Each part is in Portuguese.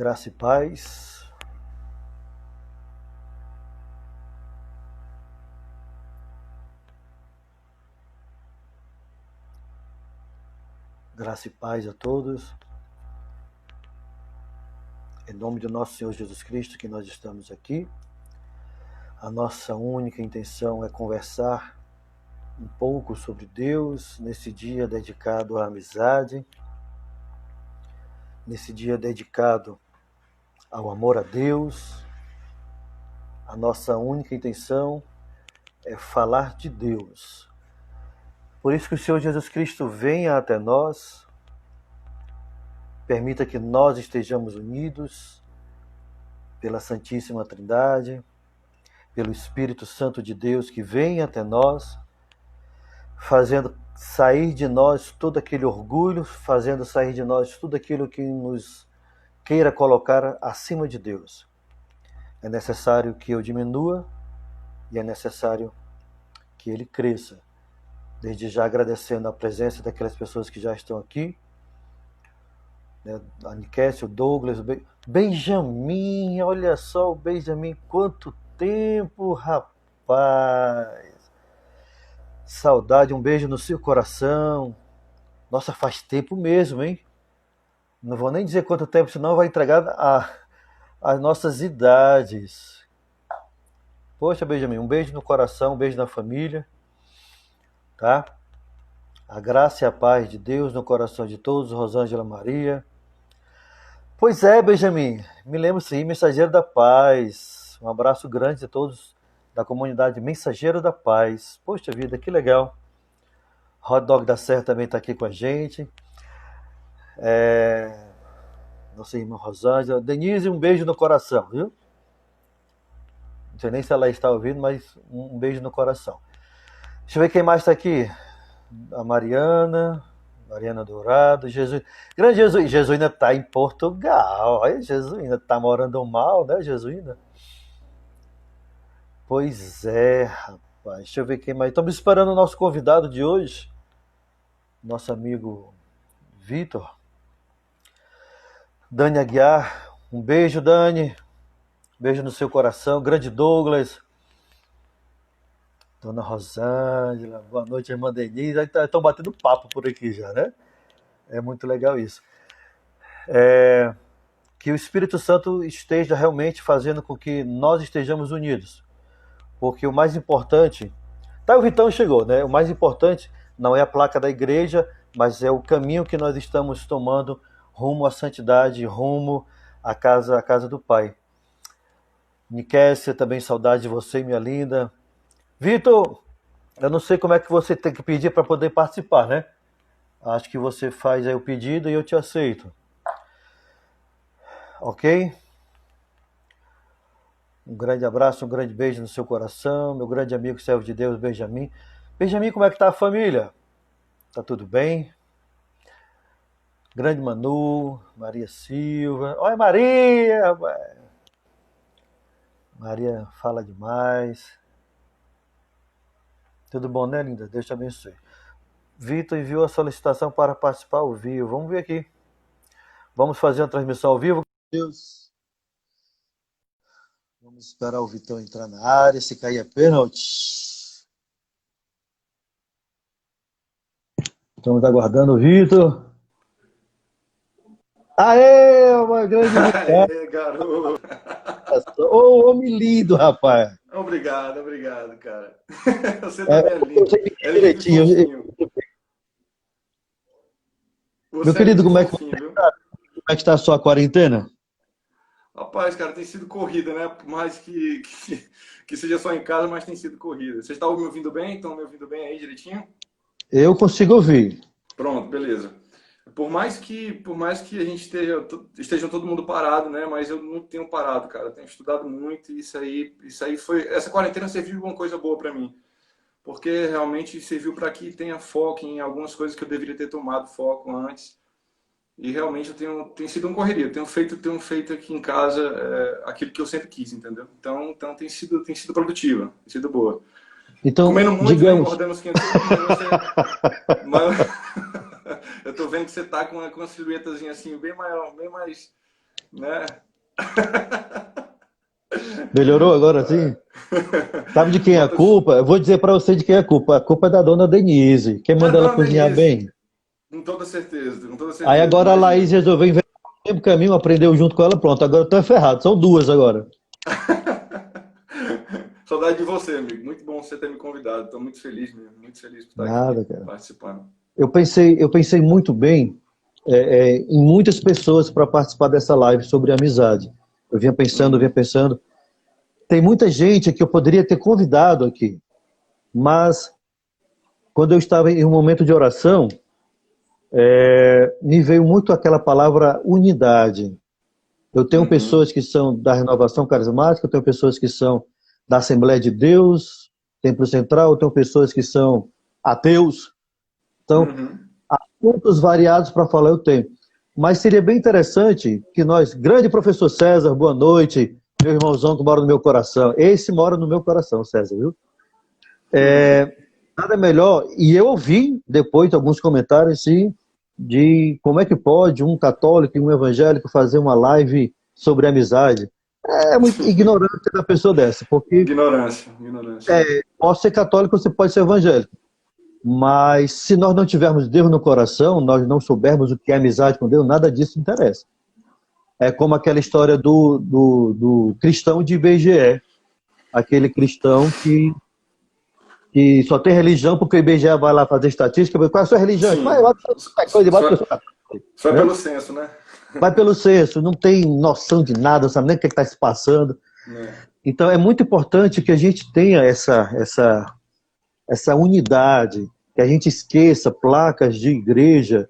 Graça e paz. Graça e paz a todos. Em nome do nosso Senhor Jesus Cristo que nós estamos aqui. A nossa única intenção é conversar um pouco sobre Deus nesse dia dedicado à amizade, nesse dia dedicado ao amor a Deus. A nossa única intenção é falar de Deus. Por isso que o Senhor Jesus Cristo venha até nós, permita que nós estejamos unidos pela Santíssima Trindade, pelo Espírito Santo de Deus que vem até nós, fazendo sair de nós todo aquele orgulho, fazendo sair de nós tudo aquilo que nos queira colocar acima de Deus. É necessário que eu diminua e é necessário que Ele cresça. Desde já agradecendo a presença daquelas pessoas que já estão aqui, né? A Nikécia, o Douglas, o Benjamin, olha só o Benjamin, quanto tempo, rapaz! Saudade, um beijo no seu coração. Nossa, faz tempo mesmo, hein? Não vou nem dizer quanto tempo, senão vai entregar as nossas idades. Poxa, Benjamin, um beijo no coração, um beijo na família, tá? A graça e a paz de Deus no coração de todos, Rosângela Maria. Pois é, Benjamin, me lembro sim, Mensageiro da Paz. Um abraço grande a todos da comunidade Mensageiro da Paz. Poxa vida, que legal. Hot Dog da Serra também está aqui com a gente. Nossa irmã Rosângela. Denise, um beijo no coração, viu? Não sei nem se ela está ouvindo, mas um beijo no coração. Deixa eu ver quem mais está aqui. A Mariana Dourado, Jesus. Grande Jesuína está em Portugal. Olha, Jesuína está morando mal, né, Jesuína? Pois é, rapaz. Deixa eu ver quem mais. Estamos esperando o nosso convidado de hoje, nosso amigo Vitor. Dani Aguiar. Um beijo, Dani. Beijo no seu coração. Grande Douglas. Dona Rosângela, boa noite, irmã Denise. Estão batendo papo por aqui já, né? É muito legal isso. Que o Espírito Santo esteja realmente fazendo com que nós estejamos unidos. Porque o mais importante... Tá, o Vitão chegou, né? O mais importante não é a placa da igreja, mas é o caminho que nós estamos tomando rumo à santidade, rumo à casa do Pai. Nikécia, também saudade de você, minha linda. Vitor, eu não sei como é que você tem que pedir para poder participar, né? Acho que você faz aí o pedido e eu te aceito. Ok? Um grande abraço, um grande beijo no seu coração. Meu grande amigo, servo de Deus, Benjamin. Benjamin, como é que tá a família? Tá tudo bem? Grande Manu, Maria Silva. Olha, Maria! Maria fala demais. Tudo bom, né, linda? Deus te abençoe. Vitor enviou a solicitação para participar ao vivo. Vamos ver aqui. Vamos fazer uma transmissão ao vivo. Deus. Vamos esperar o Vitão entrar na área. Se cair é pênalti. Estamos aguardando o Vitor. Aê, uma grande Aê, garoto! Ô, homem lindo, rapaz. Obrigado, cara. Você também é lindo. É lindo e Direitinho. fofinho. Meu querido, como é que viu? está a sua quarentena? Rapaz, cara, tem sido corrida, né? Por mais que seja só em casa, mas tem sido corrida. Vocês estão me ouvindo bem? Estão me ouvindo bem aí direitinho? Eu consigo ouvir. Pronto, beleza. Por mais que a gente esteja todo mundo parado, né? Mas eu não tenho parado, cara. Eu tenho estudado muito e isso aí foi... Essa quarentena serviu de uma coisa boa para mim. Porque realmente serviu para que tenha foco em algumas coisas que eu deveria ter tomado foco antes. E realmente tem sido uma correria. Eu tenho feito aqui em casa aquilo que eu sempre quis, entendeu? Então tem sido produtiva, tem sido boa. Então, comendo muito, digamos... né? Engordando uns 500 quilos, mas eu tô vendo que você tá com uma silhuetazinha assim, bem maior, bem mais né? Melhorou agora sim? Sabe de quem é a Bota... culpa? Eu vou dizer para você de quem é a culpa. A culpa é da dona Denise. Quem É, manda ela dona cozinhar Denise, bem? com toda Aí certeza, agora a imagina. Laís resolveu inventar o mesmo caminho, aprendeu junto com ela, pronto. Agora eu tô ferrado. São duas agora. Saudade de você, amigo. Muito bom você ter me convidado. Estou muito feliz mesmo, muito feliz por estar aqui Nada, cara. participando. Eu pensei muito bem em muitas pessoas para participar dessa live sobre amizade. Eu vinha pensando, vinha Uhum, pensando. Tem muita gente que eu poderia ter convidado aqui, mas quando eu estava em um momento de oração, me veio muito aquela palavra unidade. Eu tenho uhum, pessoas que são da renovação carismática, eu tenho pessoas que são da Assembleia de Deus, Templo Central, eu tenho pessoas que são ateus. Então, uhum. pontos variados para falar eu tenho. Mas seria bem interessante que nós, grande professor César, boa noite, meu irmãozão que mora no meu coração. Esse mora no meu coração, César, viu? Nada melhor. E eu ouvi depois de alguns comentários, sim, de como é que pode um católico e um evangélico fazer uma live sobre amizade. É muito ignorante da pessoa dessa, porque Ignorância, ignorância. pode ser católico, você pode ser evangélico. Mas se nós não tivermos Deus no coração, nós não soubermos o que é amizade com Deus, nada disso interessa. É como aquela história do cristão de IBGE, aquele cristão que só tem religião porque o IBGE vai lá fazer estatística. Qual é a sua religião? Vai Sim, lá, coisa debaixo da só, sua cabeça, só é né? pelo senso, né? Vai pelo senso, não tem noção de nada, não sabe nem o que está se passando. Né? Então é muito importante que a gente tenha essa unidade, que a gente esqueça placas de igreja,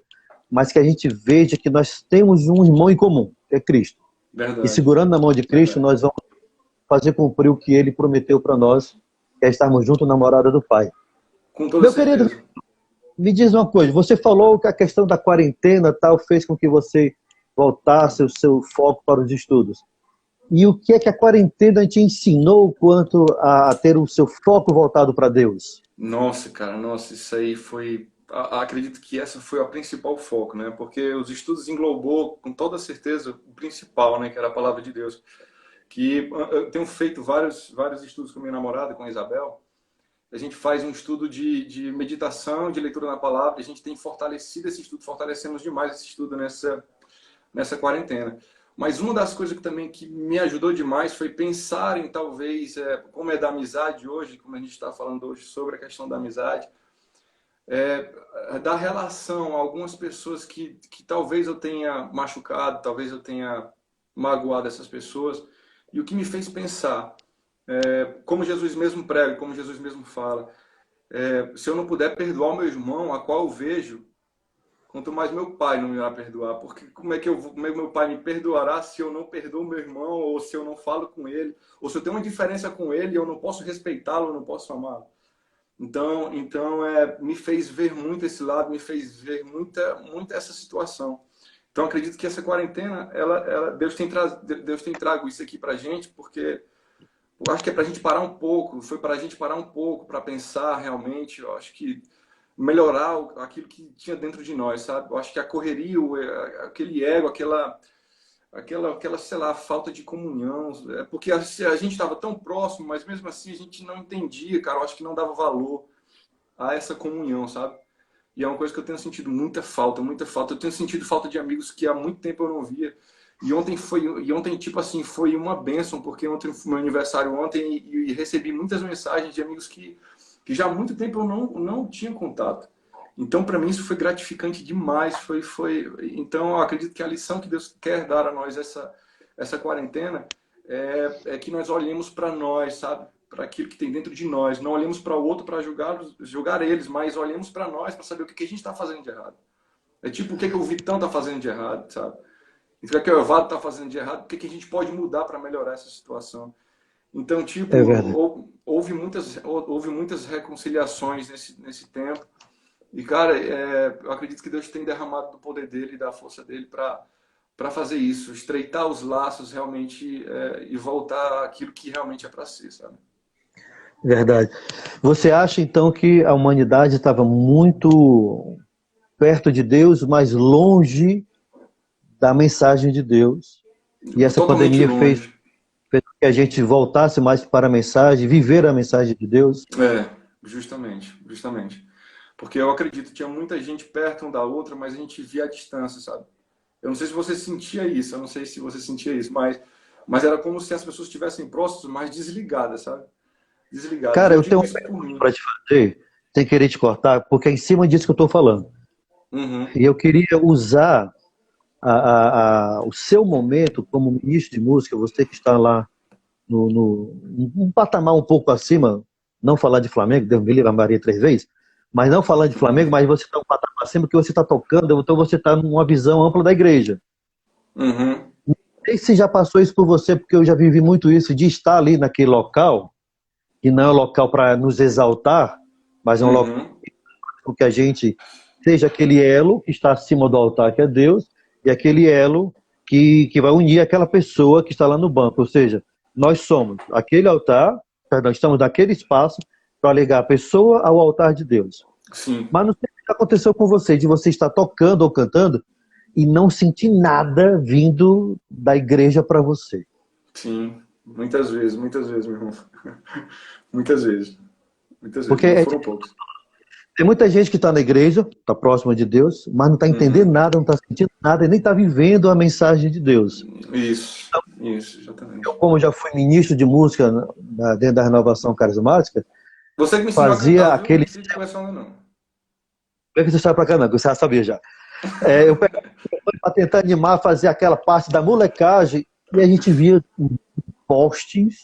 mas que a gente veja que nós temos um irmão em comum, que é Cristo. E Verdade, segurando na mão de Cristo, verdade. nós vamos fazer cumprir o que ele prometeu para nós, que é estarmos juntos na morada do Pai. Com toda Meu querido, certeza. me diz uma coisa, você falou que a questão da quarentena tal fez com que você voltasse o seu foco para os estudos. E o que é que a quarentena te ensinou quanto a ter o seu foco voltado para Deus? Nossa, cara, nossa, isso aí foi. Acredito que essa foi a principal foco, né? Porque os estudos englobou com toda certeza o principal, né? Que era a palavra de Deus. Que eu tenho feito vários estudos com minha namorada, com a Isabel. A gente faz um estudo de meditação, de leitura na palavra. A gente tem fortalecido esse estudo, fortalecemos demais esse estudo nessa quarentena. Mas uma das coisas que também que me ajudou demais foi pensar em talvez, como é da amizade hoje, como a gente está falando hoje sobre a questão da amizade, da relação a algumas pessoas que talvez eu tenha machucado, talvez eu tenha magoado essas pessoas. E o que me fez pensar, como Jesus mesmo prega, como Jesus mesmo fala, se eu não puder perdoar o meu irmão, a qual eu vejo, quanto mais meu pai não me irá perdoar, porque como é que meu pai me perdoará se eu não perdoo meu irmão, ou se eu não falo com ele, ou se eu tenho uma diferença com ele e eu não posso respeitá-lo, eu não posso amá-lo. Então me fez ver muito esse lado, me fez ver muita essa situação. Então acredito que essa quarentena, Deus tem trago isso aqui pra gente, porque eu acho que é pra gente parar um pouco, foi pra gente parar um pouco, para pensar realmente, eu acho que melhorar aquilo que tinha dentro de nós, sabe? Eu acho que a correria, aquele ego, sei lá, falta de comunhão, porque a gente estava tão próximo, mas mesmo assim a gente não entendia, cara, eu acho que não dava valor a essa comunhão, sabe? E é uma coisa que eu tenho sentido muita falta, muita falta. Eu tenho sentido falta de amigos que há muito tempo eu não via. E ontem tipo assim, foi uma bênção, porque ontem foi meu aniversário ontem e recebi muitas mensagens de amigos que já há muito tempo eu não tinha contato. Então, para mim, isso foi gratificante demais. Então, eu acredito que a lição que Deus quer dar a nós essa quarentena é que nós olhemos para nós, sabe? Para aquilo que tem dentro de nós. Não olhemos para o outro para julgar eles, mas olhemos para nós para saber o que a gente está fazendo de errado. É tipo, o que o Vitão está fazendo de errado, sabe? O que o Evado está fazendo de errado, o que a gente pode mudar para melhorar essa situação. Então, tipo, É verdade. houve muitas reconciliações nesse tempo. E, cara, eu acredito que Deus tem derramado do poder dele e da força dele para fazer isso, estreitar os laços realmente e voltar àquilo que realmente é para ser, sabe? Verdade. Você acha então que a humanidade estava muito perto de Deus, mas longe da mensagem de Deus? E essa Totalmente pandemia fez longe. com que a gente voltasse mais para a mensagem, viver a mensagem de Deus. É, justamente, justamente. Porque eu acredito que tinha muita gente perto um da outra, mas a gente via a distância, sabe? Eu não sei se você sentia isso, eu não sei se você sentia isso, mas era como se as pessoas estivessem próximas, mas desligadas, sabe? Desligadas. Cara, Eu eu tenho digo uma isso por pergunta mim. para te fazer, sem querer te cortar, porque é em cima disso que eu estou falando. Uhum, E eu queria usar o seu momento como ministro de música, você que está lá um patamar um pouco acima, não falar de Flamengo, Deus me livre a Maria 3 vezes, mas não falar de Flamengo, mas você está um patamar acima que você está tocando, então você está numa visão ampla da igreja. uhum, Não sei se já passou isso por você, porque eu já vivi muito isso, de estar ali naquele local, que não é um local para nos exaltar, mas é um local uhum. que a gente seja aquele elo que está acima do altar, que é Deus, e aquele elo que vai unir aquela pessoa que está lá no banco. Ou seja, nós somos aquele altar, perdão, estamos naquele espaço para ligar a pessoa ao altar de Deus. Sim, Mas não sei o que aconteceu com você, de você estar tocando ou cantando e não sentir nada vindo da igreja para você. sim. Muitas vezes, meu irmão. Muitas vezes, Porque não foram poucos. tem muita gente que está na igreja, está próxima de Deus, mas não está entendendo Uhum. nada, não está sentindo nada e nem está vivendo a mensagem de Deus. Isso, Eu, exatamente. como já fui ministro de música dentro da renovação carismática, Você que me ensinou a cantar, fazia viu? Não aquele. precisa de conversa não. Como é que você sai para cá, não? Que você já sabia já. Eu pegava para tentar animar, fazer aquela parte da molecagem e a gente via postes,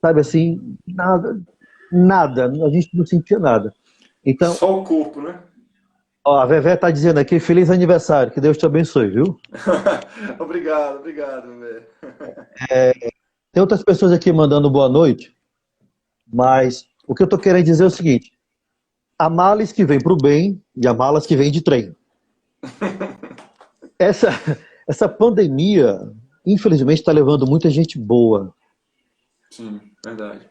sabe assim, nada, nada, a gente não sentia nada. Então, Só o corpo, né? ó, a Vevé está dizendo aqui, feliz aniversário, que Deus te abençoe, viu? Obrigado, obrigado, velho. Tem outras pessoas aqui mandando boa noite, mas o que eu estou querendo dizer é o seguinte: há males que vêm para o bem e há malas que vêm de trem. Essa, essa pandemia, infelizmente, está levando muita gente boa. Sim, verdade.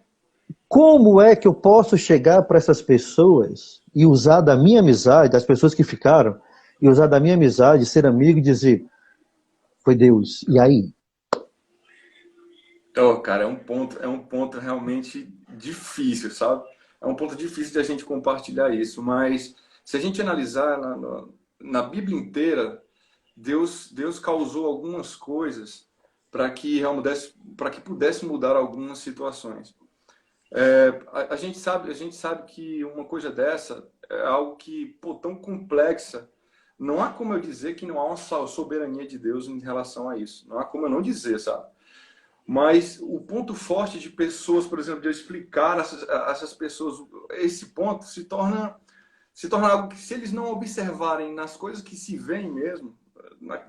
Como é que eu posso chegar para essas pessoas e usar da minha amizade, das pessoas que ficaram, e usar da minha amizade, ser amigo e dizer, foi Deus, e aí? Oh, cara, é um ponto realmente difícil, sabe? É um ponto difícil de a gente compartilhar isso, mas se a gente analisar na Bíblia inteira, Deus causou algumas coisas para que pudesse mudar algumas situações. A gente sabe que uma coisa dessa é algo que, pô, tão complexa. Não há como eu dizer que não há uma soberania de Deus em relação a isso. Não há como eu não dizer, sabe? Mas o ponto forte de pessoas, por exemplo, de eu explicar a essas pessoas esse ponto se torna algo que, se eles não observarem nas coisas que se veem mesmo,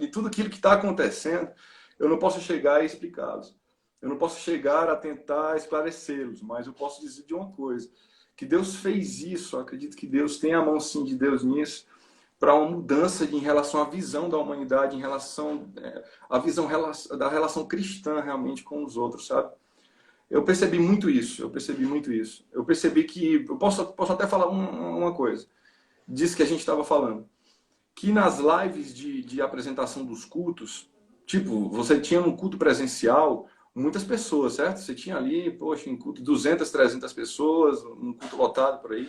e tudo aquilo que está acontecendo, eu não posso chegar a explicá-los. Eu não posso chegar a tentar esclarecê-los, mas eu posso dizer de uma coisa, que Deus fez isso, eu acredito que Deus tem a mão sim de Deus nisso, para uma mudança em relação à visão da humanidade, em relação à visão da relação cristã realmente com os outros, sabe? Eu percebi muito isso, eu percebi muito isso. Eu percebi que, eu posso até falar uma coisa, disso que a gente estava falando, que nas lives de apresentação dos cultos, tipo, você tinha um culto presencial, muitas pessoas, certo? Você tinha ali, poxa, em culto 200, 300 pessoas, um culto lotado por aí.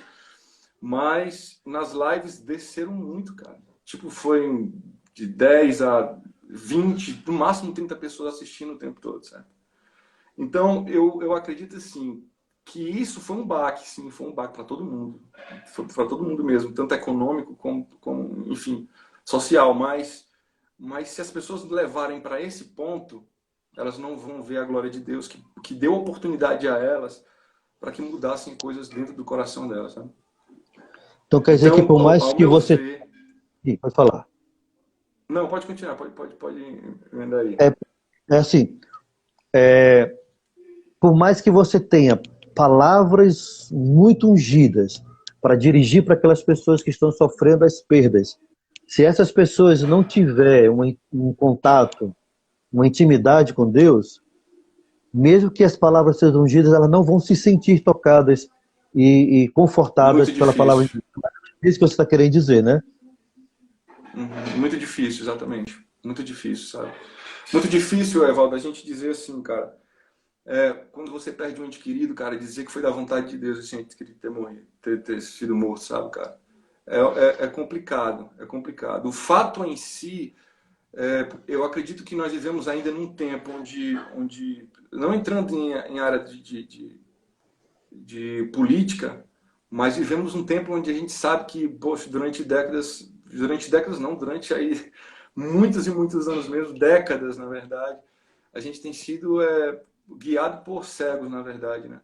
Mas nas lives desceram muito, cara. Tipo, foi de 10 a 20, no máximo 30 pessoas assistindo o tempo todo, certo? Então, eu acredito, assim, que isso foi um baque, sim, foi um baque para todo mundo. Foi para todo mundo mesmo, tanto econômico como enfim, social. Mas se as pessoas levarem para esse ponto, elas não vão ver a glória de Deus, que deu oportunidade a elas para que mudassem coisas dentro do coração delas, sabe? Então quer dizer que Então, por mais ao que meu você... ver... Ih, pode falar. Não, pode continuar, pode emendar aí. É assim, por mais que você tenha palavras muito ungidas para dirigir para aquelas pessoas que estão sofrendo as perdas, se essas pessoas não tiverem um contato, uma intimidade com Deus, mesmo que as palavras sejam ungidas, elas não vão se sentir tocadas e confortadas Muito pela palavra de difícil. Deus. É isso que você está querendo dizer, né? Uhum. Muito difícil, exatamente. Muito difícil, sabe? Muito difícil, Evaldo, a gente dizer assim, cara. Quando você perde um ente querido, cara, dizer que foi da vontade de Deus esse ente querido ter morrido, ter sido morto, sabe, cara? É complicado, é complicado. O fato em si, eu acredito que nós vivemos ainda num tempo onde não entrando em área de política, mas vivemos um tempo onde a gente sabe que, poxa, durante décadas não, durante aí muitos e muitos anos mesmo, décadas, na verdade, a gente tem sido guiado por cegos, na verdade, né?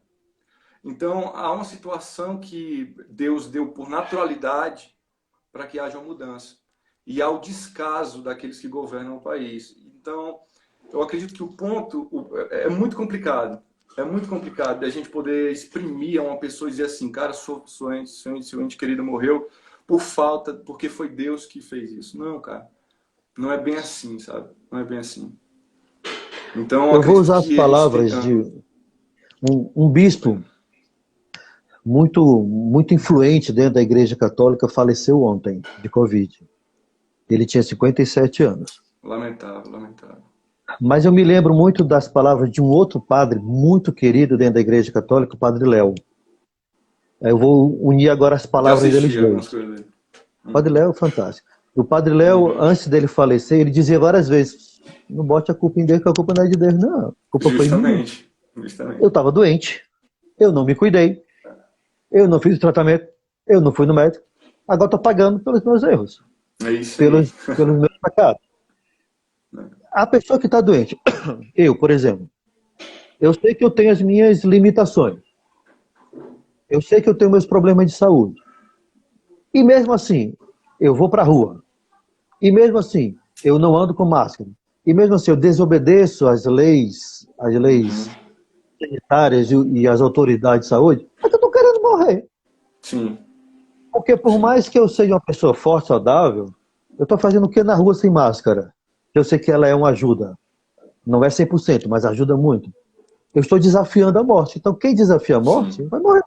Então, há uma situação que Deus deu por naturalidade para que haja uma mudança. E há o descaso daqueles que governam o país. Então, eu acredito que o ponto é muito complicado. É muito complicado a gente poder exprimir a uma pessoa e dizer assim, cara, seu ente querido morreu porque foi Deus que fez isso. Não, cara. Não é bem assim, sabe? Não é bem assim. Então, eu Eu vou acredito usar as que a gente tem... palavras de um bispo muito influente dentro da Igreja Católica, faleceu ontem de Covid. Ele tinha 57 anos. Lamentável, lamentável. Mas eu me lembro muito das palavras de um outro padre muito querido dentro da Igreja Católica, o Padre Léo. Eu vou unir agora as Já palavras deles assisti algumas dois. coisas dele. O Padre Léo é fantástico. O Padre Léo, Uhum. antes dele falecer, ele dizia várias vezes: não bote a culpa em Deus, que a culpa não é de Deus, não. A culpa foi minha. Justamente, Eu justamente. estava doente, eu não me cuidei, eu não fiz o tratamento, eu não fui no médico. Agora estou pagando pelos meus erros, É isso aí. pelos meus pecados. A pessoa que está doente, eu, por exemplo, eu sei que eu tenho as minhas limitações, eu sei que eu tenho meus problemas de saúde. E mesmo assim, eu vou para a rua. E mesmo assim, eu não ando com máscara. E mesmo assim, eu desobedeço as leis Uhum. sanitárias e as autoridades de saúde, é que eu estou querendo morrer. Sim, Porque por sim. mais que eu seja uma pessoa forte, saudável, eu estou fazendo o que na rua sem máscara? Eu sei que ela é uma ajuda. Não é 100%, mas ajuda muito. Eu estou desafiando a morte. Então, quem desafia a morte Sim, vai morrer.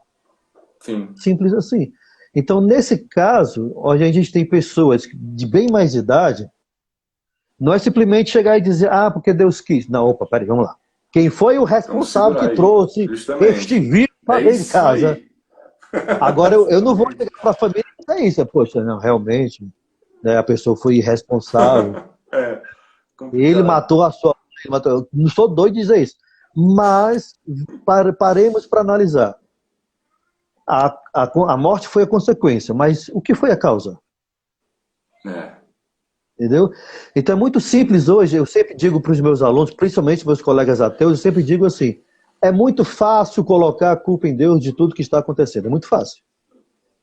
sim. Simples assim. Então, nesse caso, onde a gente tem pessoas de bem mais idade, não é simplesmente chegar e dizer, ah, porque Deus quis. Não, opa, peraí, vamos lá. Quem foi o Vamos responsável que segurar aí. trouxe este Justamente. vírus É para dentro de isso casa? aí. Agora, eu não vou Justamente. chegar para a família e dizer isso. Poxa, não, realmente, né, a pessoa foi irresponsável. É, Ele complicado. matou a sua mãe. Eu não sou doido de dizer isso. Mas paremos para analisar. A morte foi a consequência, mas o que foi a causa? É. Entendeu? Então é muito simples hoje. Eu sempre digo para os meus alunos, principalmente meus colegas ateus, eu sempre digo assim: é muito fácil colocar a culpa em Deus de tudo que está acontecendo. É muito fácil.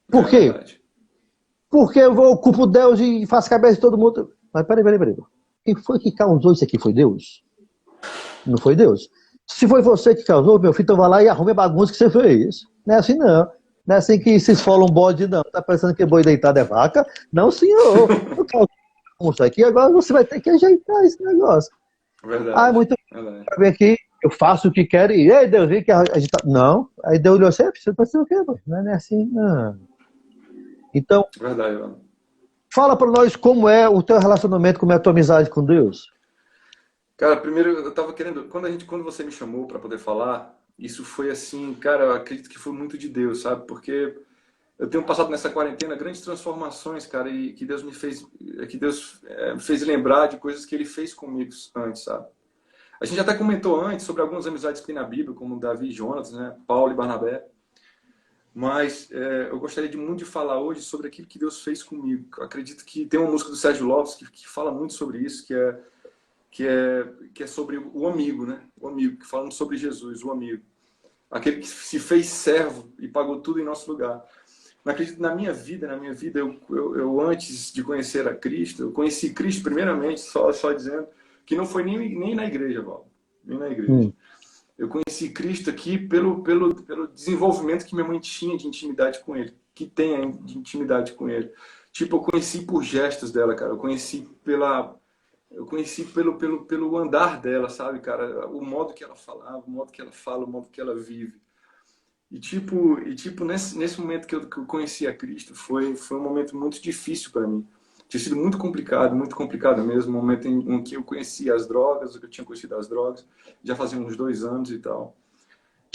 Por É quê? verdade. Porque eu vou culpo Deus e faço cabeça de todo mundo. Mas peraí. Quem foi que causou isso aqui? Foi Deus? Não foi Deus. Se foi você que causou, meu filho, então vai lá e arrume a bagunça que você fez. Não é assim, não. Não é assim que se esfola um bode, não. Tá pensando que boi deitado é vaca? Não, senhor. Eu causei bagunça aqui, agora você vai ter que ajeitar esse negócio. Ah, é Verdade. muito Verdade. bem aqui, eu faço o que quero e, ei, Deus, vem que a gente tá... Não. Aí Deus olhou assim, você tá fazendo o quê, mano? Não é assim, não. Então, Verdade, mano. fala para nós como é o teu relacionamento, como é a tua amizade com Deus. Cara, primeiro eu tava querendo, quando você me chamou para poder falar, isso foi assim, cara, eu acredito que foi muito de Deus, sabe? Porque eu tenho passado nessa quarentena grandes transformações, cara, e que Deus me fez, que Deus me fez lembrar de coisas que Ele fez comigo antes, sabe? A gente até comentou antes sobre algumas amizades que tem na Bíblia, como Davi e Jonas, né? Paulo e Barnabé. Mas eu gostaria muito de falar hoje sobre aquilo que Deus fez comigo. Eu acredito que tem uma música do Sérgio Lopes que fala muito sobre isso, que é sobre o amigo, né? O amigo, que falando sobre Jesus, o amigo. Aquele que se fez servo e pagou tudo em nosso lugar. Eu acredito na minha vida eu antes de conhecer a Cristo, eu conheci Cristo primeiramente, só dizendo, que não foi nem na igreja, Val, nem na igreja. Hum, Eu conheci Cristo aqui pelo desenvolvimento que minha mãe tinha de intimidade com Ele, que tem ainda de intimidade com Ele. Tipo, eu conheci por gestos dela, cara. Eu conheci pelo andar dela, sabe, cara? O modo que ela falava, o modo que ela fala, o modo que ela vive. E tipo nesse momento que eu conheci a Cristo, foi um momento muito difícil para mim. Tinha sido muito complicado mesmo, o momento em que eu conhecia as drogas, eu tinha conhecido as drogas, já fazia uns 2 anos e tal.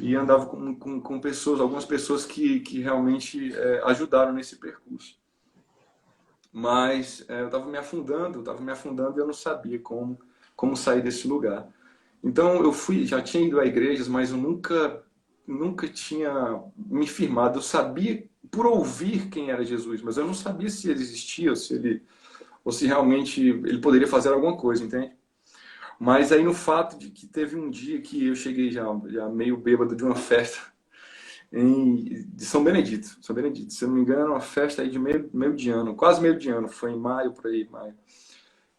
E andava com pessoas, algumas pessoas que realmente ajudaram nesse percurso. Mas eu estava me afundando e eu não sabia como sair desse lugar. Então eu já tinha ido a igrejas, mas eu nunca tinha me firmado. Eu sabia por ouvir quem era Jesus, mas eu não sabia se ele existia ou se realmente ele poderia fazer alguma coisa, entende? Mas aí no fato de que teve um dia que eu cheguei já meio bêbado de uma festa de São Benedito. São Benedito, se eu não me engano, era uma festa aí de meio de ano, quase meio de ano, foi em maio, por aí, maio.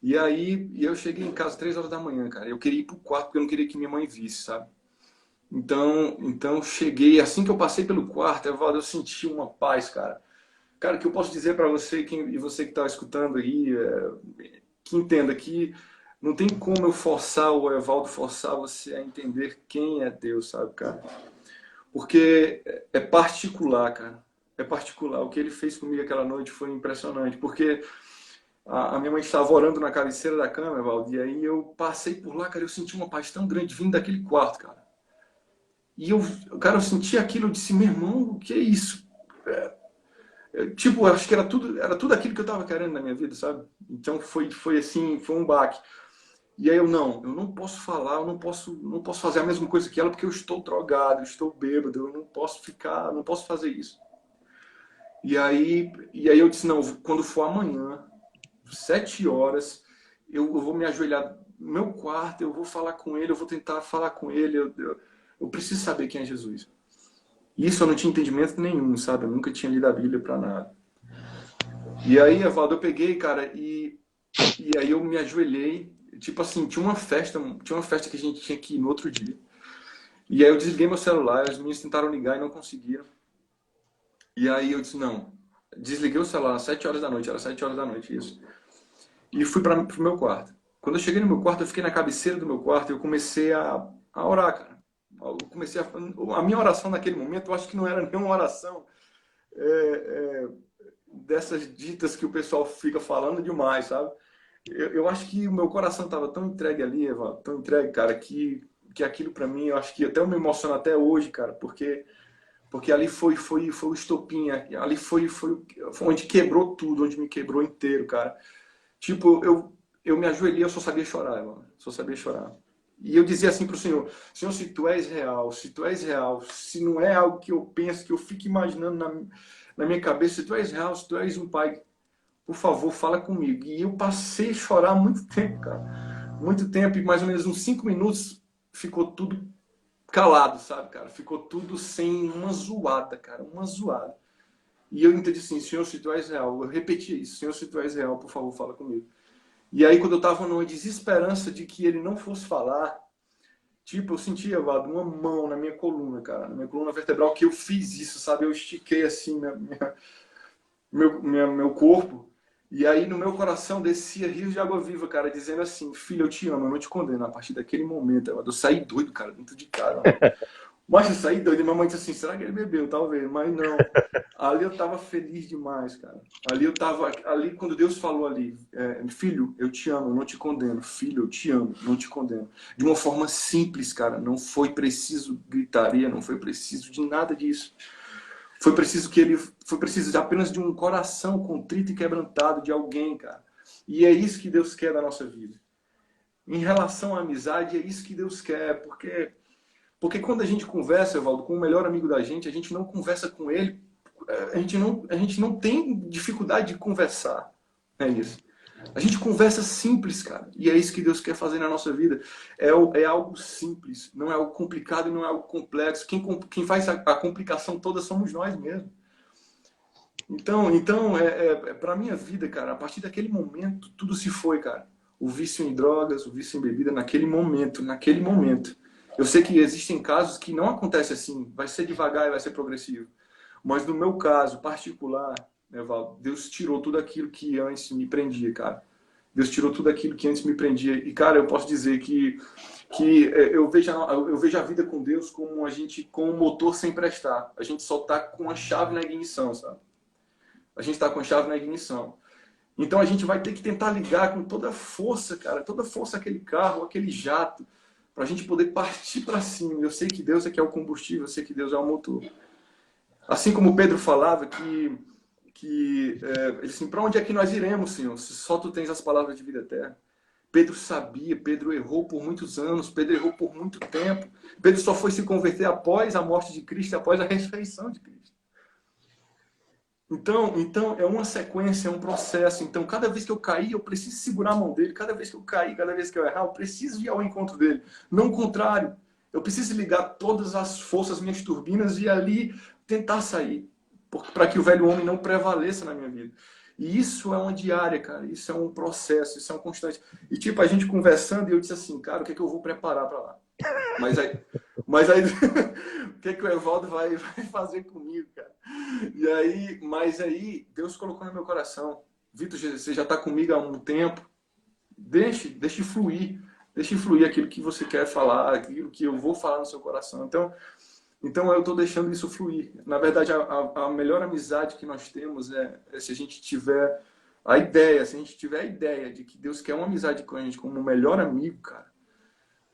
E aí eu cheguei em casa 3 horas da manhã, cara. Eu queria ir pro quarto porque eu não queria que minha mãe visse, sabe? Então cheguei, assim que eu passei pelo quarto, Evaldo, eu senti uma paz, cara. Cara, que eu posso dizer para você e você que está escutando aí, que entenda que não tem como eu forçar o Evaldo forçar você a entender quem é Deus, sabe, cara? Porque é particular, cara. É particular. O que ele fez comigo aquela noite foi impressionante, porque a minha mãe estava orando na cabeceira da cama, Evaldo, e aí eu passei por lá, cara, eu senti uma paz tão grande vindo daquele quarto, cara. E cara, eu senti aquilo, eu disse, meu irmão, o que é isso? Tipo, eu acho que era tudo aquilo que eu estava querendo na minha vida, sabe? Então foi assim, foi um baque. E aí eu não posso falar, eu não posso fazer a mesma coisa que ela porque eu estou drogado, eu estou bêbado, eu não posso ficar, não posso fazer isso. E aí eu disse, não, quando for amanhã, 7 horas, eu vou me ajoelhar no meu quarto, eu vou falar com ele, eu vou tentar falar com ele, eu preciso saber quem é Jesus. Isso eu não tinha entendimento nenhum, sabe? Eu nunca tinha lido a Bíblia para nada. E aí, Evaldo, eu peguei, cara, e aí eu me ajoelhei, tipo assim, tinha uma festa que a gente tinha que ir no outro dia. E aí eu desliguei meu celular, os meninos tentaram ligar e não conseguiram. E aí eu disse, não, desliguei o celular às 7 horas da noite, era 7 horas da noite isso. E fui para o meu quarto. Quando eu cheguei no meu quarto, eu fiquei na cabeceira do meu quarto e eu comecei a orar, cara. Eu comecei a minha oração naquele momento, eu acho que não era nenhuma oração dessas ditas que o pessoal fica falando demais, sabe? Eu acho que o meu coração estava tão entregue ali, Eva, tão entregue, cara, que aquilo para mim, eu acho que até eu me emociono até hoje, cara, porque ali foi o estopim, ali foi onde quebrou tudo, onde me quebrou inteiro, cara. Tipo, eu me ajoelhei, eu só sabia chorar, mano. Só sabia chorar. E eu dizia assim pro Senhor, Senhor, se tu és real, se não é algo que eu penso, que eu fico imaginando na minha cabeça, se tu és real, se tu és um pai, por favor, fala comigo. E eu passei a chorar muito tempo, cara. Muito tempo, e mais ou menos uns 5 minutos, ficou tudo calado, sabe, cara? Ficou tudo sem uma zoada, cara, uma zoada. E eu entendi assim, Senhor, se tu és real, eu repeti isso, Senhor, se tu és real, por favor, fala comigo. E aí, quando eu tava numa desesperança de que ele não fosse falar, tipo, eu sentia, Evado, uma mão na minha coluna, cara, na minha coluna vertebral, que eu fiz isso, sabe? Eu estiquei assim meu corpo, e aí no meu coração descia rios de água viva, cara, dizendo assim, filho, eu te amo, eu não te condeno. A partir daquele momento, Evado, eu saí doido, cara, dentro de casa, mano. Mas eu saí doido, e minha mãe disse assim, será que ele bebeu? Talvez, mas não. Ali eu tava feliz demais, cara. Ali quando Deus falou ali, filho, eu te amo, eu não te condeno. Filho, eu te amo, não te condeno. De uma forma simples, cara. Não foi preciso gritaria, não foi preciso de nada disso. Foi preciso apenas de um coração contrito e quebrantado de alguém, cara. E é isso que Deus quer da nossa vida. Em relação à amizade, é isso que Deus quer, porque quando a gente conversa, Evaldo, com o melhor amigo da gente, a gente não conversa com ele, a gente não tem dificuldade de conversar. É isso. A gente conversa simples, cara. E é isso que Deus quer fazer na nossa vida. É algo simples, não é algo complicado e não é algo complexo. Quem faz a complicação toda somos nós mesmos. Então para a minha vida, cara, a partir daquele momento, tudo se foi, cara. O vício em drogas, o vício em bebida, naquele momento. Eu sei que existem casos que não acontece assim, vai ser devagar e vai ser progressivo. Mas no meu caso particular, Evaldo, Deus tirou tudo aquilo que antes me prendia, cara. Deus tirou tudo aquilo que antes me prendia. E, cara, eu posso dizer que eu vejo a vida com Deus como com um motor sem prestar. A gente só tá com a chave na ignição, sabe? A gente tá com a chave na ignição. Então a gente vai ter que tentar ligar com toda a força, cara, toda a força aquele carro, aquele jato, para a gente poder partir para cima. Eu sei que Deus é que é o combustível, eu sei que Deus é o motor. Assim como Pedro falava ele assim, para onde é que nós iremos, Senhor, se só tu tens as palavras de vida eterna? Pedro sabia, Pedro errou por muitos anos, Pedro errou por muito tempo. Pedro só foi se converter após a morte de Cristo, após a ressurreição de Cristo. Então é uma sequência, é um processo. Então, cada vez que eu cair, eu preciso segurar a mão dele. Cada vez que eu cair, cada vez que eu errar, eu preciso ir ao encontro dele. Não o contrário. Eu preciso ligar todas as forças, minhas turbinas e ali tentar sair. Para que o velho homem não prevaleça na minha vida. E isso é uma diária, cara. Isso é um processo, isso é um constante. E tipo, a gente conversando e eu disse assim, cara, o que é que eu vou preparar para lá? Mas aí o que é que o Evaldo vai fazer comigo, cara? Mas aí Deus colocou no meu coração, Vitor, você já está comigo há um tempo, deixe fluir, aquilo que você quer falar, aquilo que eu vou falar no seu coração. Então eu estou deixando isso fluir. Na verdade, a melhor amizade que nós temos é se a gente tiver a ideia, de que Deus quer uma amizade com a gente como o melhor amigo, cara.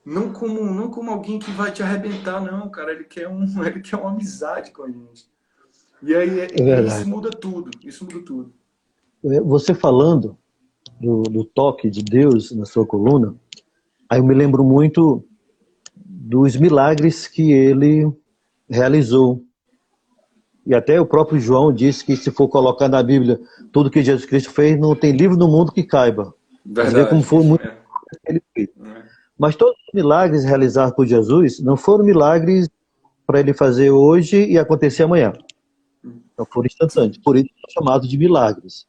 Não como alguém que vai te arrebentar, não, cara. Ele quer uma amizade com a gente. E aí É isso verdade. muda tudo. Isso muda tudo. Você falando do toque de Deus na sua coluna, aí eu me lembro muito dos milagres que ele realizou. E até o próprio João disse que se for colocar na Bíblia tudo que Jesus Cristo fez, não tem livro no mundo que caiba. Você vê como Verdade. foi muito que ele fez. Mas todos os milagres realizados por Jesus não foram milagres para ele fazer hoje e acontecer amanhã. Não foram instantâneos. Por isso são chamados de milagres.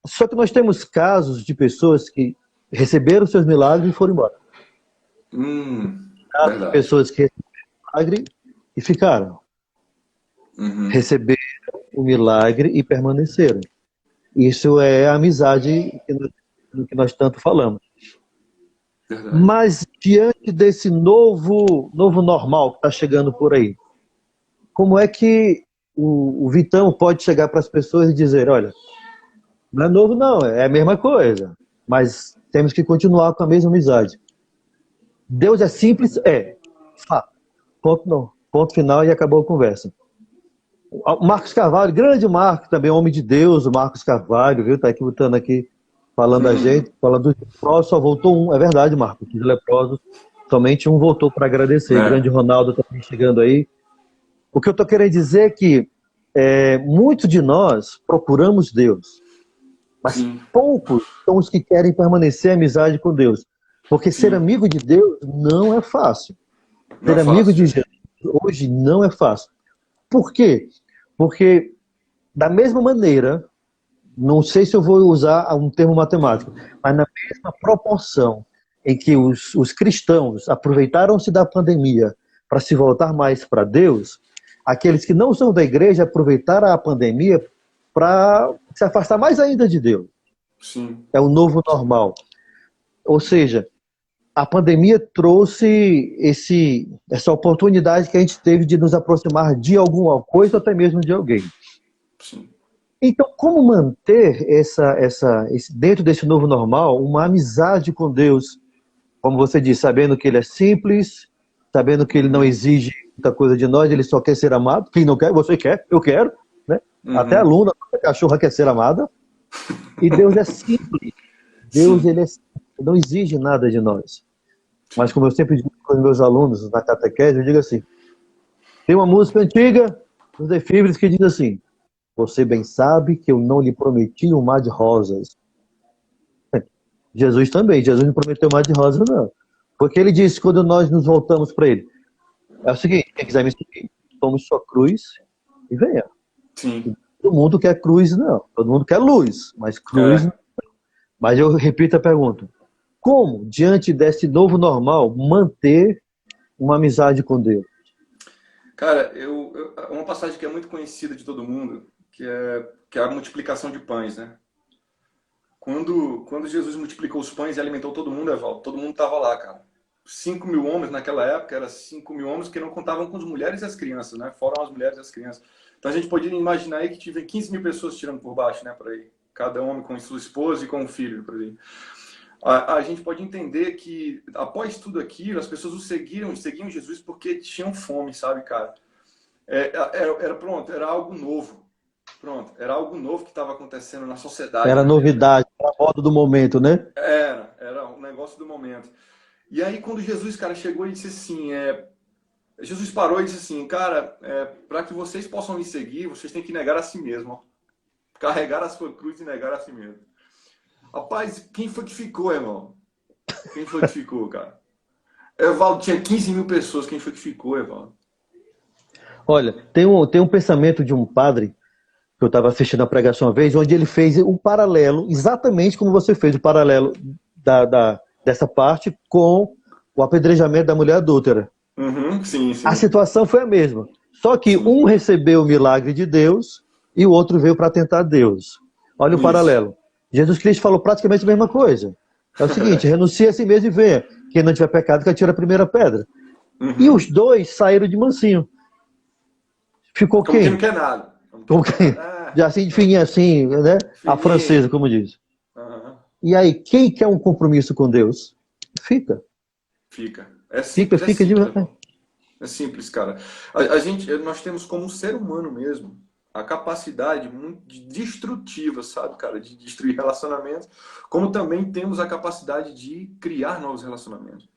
Só que nós temos casos de pessoas que receberam seus milagres e foram embora. Casos de Verdade. pessoas que receberam o milagre e ficaram. Receberam o milagre e permaneceram. Isso é a amizade do que nós tanto falamos. Verdade. Mas diante desse novo normal que está chegando por aí, como é que o Vitão pode chegar para as pessoas e dizer, olha, não é novo não, é a mesma coisa, mas temos que continuar com a mesma amizade. Deus é simples? É. Fato. Ponto, não. Ponto final e acabou a conversa. O Marcos Carvalho, grande Marcos, também homem de Deus, o Marcos Carvalho, viu? Tá aqui botando aqui, falando a gente, falando dos leprosos, só voltou um. É verdade, Marcos, dos leprosos, somente um voltou para agradecer. Grande Ronaldo também chegando aí. O que eu estou querendo dizer é que muitos de nós procuramos Deus, mas poucos são os que querem permanecer em amizade com Deus. Porque ser amigo de Deus não é fácil. Ser amigo de Jesus hoje não é fácil. Por quê? Porque, da mesma maneira, não sei se eu vou usar um termo matemático, mas na mesma proporção em que os cristãos aproveitaram-se da pandemia para se voltar mais para Deus, aqueles que não são da igreja aproveitaram a pandemia para se afastar mais ainda de Deus. Sim. É o novo normal. Ou seja, a pandemia trouxe essa oportunidade que a gente teve de nos aproximar de alguma coisa, ou até mesmo de alguém. Sim. Então, como manter dentro desse novo normal, uma amizade com Deus, como você disse, sabendo que Ele é simples, sabendo que Ele não exige muita coisa de nós, Ele só quer ser amado. Quem não quer, você quer, eu quero. Né? Até a Luna, a cachorra quer ser amada. E Deus é simples. Deus, Ele é simples, não exige nada de nós. Mas como eu sempre digo com os meus alunos na catequese, eu digo assim, tem uma música antiga dos The Fibres que diz assim, você bem sabe que eu não lhe prometi um mar de rosas. Jesus também, Jesus não prometeu um mar de rosas não. Porque ele disse, quando nós nos voltamos para ele, é o seguinte, quem quiser me seguir, tome sua cruz e venha. Sim. Todo mundo quer cruz, não. Todo mundo quer luz, mas cruz não. Mas eu repito a pergunta. Como, diante desse novo normal, manter uma amizade com Deus? Cara, uma passagem que é muito conhecida de todo mundo, que é a multiplicação de pães, né? Quando Jesus multiplicou os pães e alimentou todo mundo, Evaldo, todo mundo estava lá, cara. 5.000 homens naquela época, eram 5.000 homens que não contavam com as mulheres e as crianças, né? Fora as mulheres e as crianças. Então a gente podia imaginar aí que tive 15.000 pessoas tirando por baixo, né? Por aí. cada homem com sua esposa e com um filho, por exemplo. A gente pode entender que, após tudo aquilo, as pessoas seguiam Jesus porque tinham fome, sabe, cara? Pronto, era algo novo. Pronto, era algo novo que estava acontecendo na sociedade Era naquele momento. novidade, era a moda do momento, né? Era um negócio do momento. E aí, quando Jesus, cara, chegou e disse assim, Jesus parou e disse assim, cara, para que vocês possam me seguir, vocês têm que negar a si mesmo, ó. Carregar a sua cruz e negar a si mesmo. Rapaz, quem foi que ficou, irmão? Quem foi que ficou, cara? Evaldo, tinha 15 mil pessoas, quem foi que ficou, Evaldo? Olha, tem um pensamento de um padre que eu estava assistindo a pregação uma vez, onde ele fez um paralelo, exatamente como você fez o paralelo dessa parte com o apedrejamento da mulher adúltera. Uhum, sim, A sim. situação foi a mesma. Só que Sim. um recebeu o milagre de Deus e o outro veio para tentar Deus. Olha o Isso. paralelo. Jesus Cristo falou praticamente a mesma coisa. É o seguinte, renuncia a si mesmo e venha. Quem não tiver pecado, que atire a primeira pedra. E Uhum. os dois saíram de mansinho. Ficou Como que não quem? quer nada. Como que Como não quer quem? nada. Já assim, de fininho assim, né? A francesa, Fininho. como diz. Uhum. E aí, quem quer um compromisso com Deus? Fica. Fica. É Fica de simples, verdade. Evaldo. É simples, cara. Nós temos como um ser humano mesmo a capacidade muito destrutiva, sabe, cara, de destruir relacionamentos, como também temos a capacidade de criar novos relacionamentos.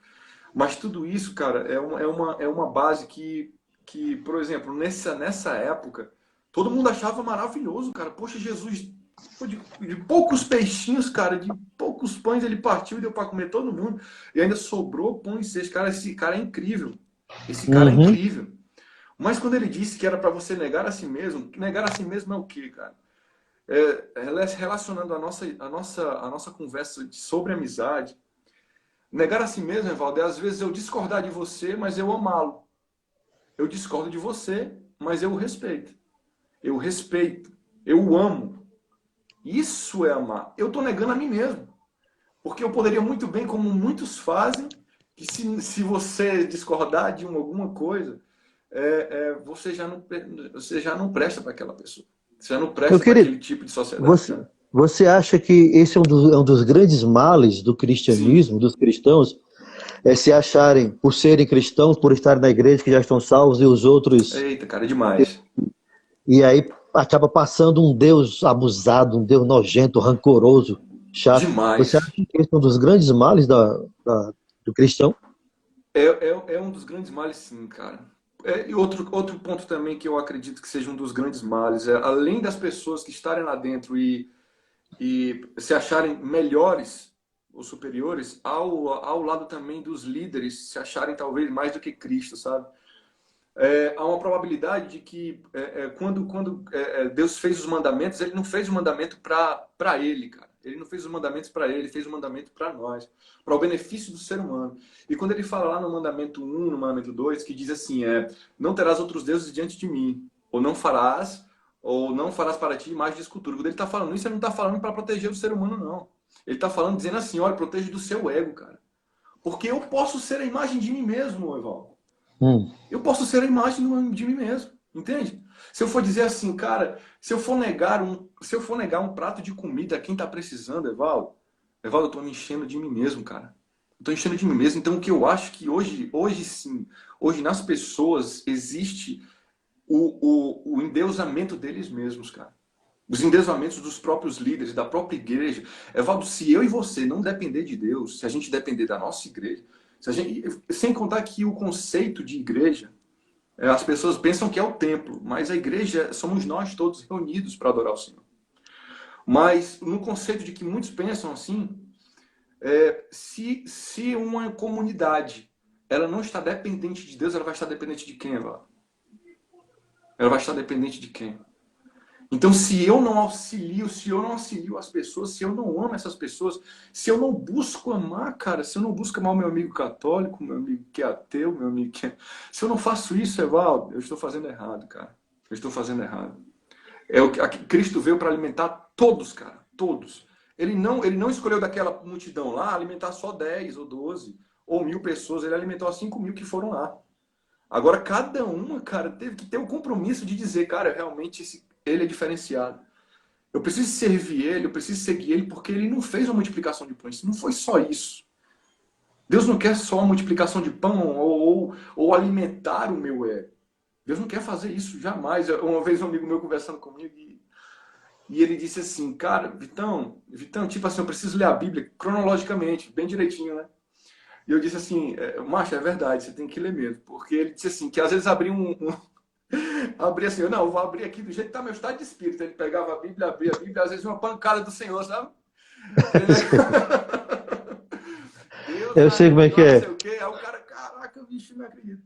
Mas tudo isso, cara, é uma base que, por exemplo, nessa época, todo mundo achava maravilhoso, cara. Poxa, Jesus, pô, de poucos peixinhos, cara, de poucos pães ele partiu e deu para comer todo mundo. E ainda sobrou pão e seios. Cara, esse cara é incrível. Esse cara é Uhum. incrível. Mas quando ele disse que era para você negar a si mesmo é o quê, cara? Relacionando a nossa conversa sobre amizade, negar a si mesmo, Evaldo, é às vezes eu discordar de você, mas eu amá-lo. Eu discordo de você, mas eu o respeito. Eu respeito. Eu o amo. Isso é amar. Eu estou negando a mim mesmo. Porque eu poderia muito bem, como muitos fazem, que se você discordar de alguma coisa, você já não presta para aquela pessoa. Você já não Meu presta para querido, aquele tipo de sociedade, você, cara. você acha que esse é um dos grandes males do Sim. cristianismo, dos cristãos, é se acharem, por serem cristãos, por estarem na igreja, que já estão salvos, e os outros. Eita, cara, é demais. E aí acaba passando um Deus abusado, um Deus nojento, rancoroso, chato. Você acha Demais. que esse é um dos grandes males do cristão? É um dos grandes males, sim, cara. E outro ponto também que eu acredito que seja um dos grandes males é, além das pessoas que estarem lá dentro e se acharem melhores ou superiores, ao lado também dos líderes se acharem talvez mais do que Cristo, sabe? Há uma probabilidade de que quando Deus fez os mandamentos, ele não fez o mandamento para ele, cara. Ele não fez os mandamentos para ele fez o mandamento para nós, para o benefício do ser humano. E quando ele fala lá no mandamento 1, no mandamento 2, que diz assim, não terás outros deuses diante de mim, ou não farás para ti imagem de escultura. Quando ele está falando isso, ele não está falando para proteger o ser humano, não. Ele está falando, dizendo assim, olha, proteja do seu ego, cara. Porque eu posso ser a imagem de mim mesmo, Evaldo. Hum. Eu posso ser a imagem de mim mesmo, entende? Se eu for dizer assim, cara, se eu for negar um prato de comida a quem está precisando, Evaldo, eu estou me enchendo de mim mesmo, cara. Eu estou enchendo de mim mesmo. Então, o que eu acho que hoje sim, hoje nas pessoas existe o endeusamento deles mesmos, cara. Os endeusamentos dos próprios líderes, da própria igreja. Evaldo, se eu e você não depender de Deus, se a gente depender da nossa igreja, sem contar que o conceito de igreja, as pessoas pensam que é o templo, mas a igreja somos nós todos reunidos para adorar o Senhor. Mas no conceito de que muitos pensam assim, se uma comunidade ela não está dependente de Deus, ela vai estar dependente de quem, Evaldo? Ela vai estar dependente de quem? Então, se eu não auxilio as pessoas, se eu não amo essas pessoas, se eu não busco amar, cara, se eu não busco amar o meu amigo católico, meu amigo que é ateu, meu amigo que é... Se eu não faço isso, Evaldo, eu estou fazendo errado, cara. Eu estou fazendo errado. Cristo veio para alimentar todos, cara, todos. Ele não escolheu daquela multidão lá alimentar só 10 ou 12 ou 1.000 pessoas, ele alimentou as 5.000 que foram lá. Agora, cada uma, cara, teve que ter o compromisso de dizer, cara, realmente ele é diferenciado. Eu preciso servir ele, eu preciso seguir ele, porque ele não fez uma multiplicação de pães. Não foi só isso. Deus não quer só a multiplicação de pão ou alimentar o meu ego. Deus não quer fazer isso jamais. Uma vez um amigo meu conversando comigo e ele disse assim, cara, Vitão, tipo assim, eu preciso ler a Bíblia cronologicamente, bem direitinho, né? E eu disse assim, macho, é verdade, você tem que ler mesmo. Porque ele disse assim, que às vezes abria abria assim, não, eu vou abrir aqui do jeito que tá meu estado de espírito. Ele pegava a Bíblia, abria a Bíblia, às vezes uma pancada do Senhor, sabe? Deus, Eu sei como é que não sei é. o quê. Aí o cara, caraca, bicho, não acredito.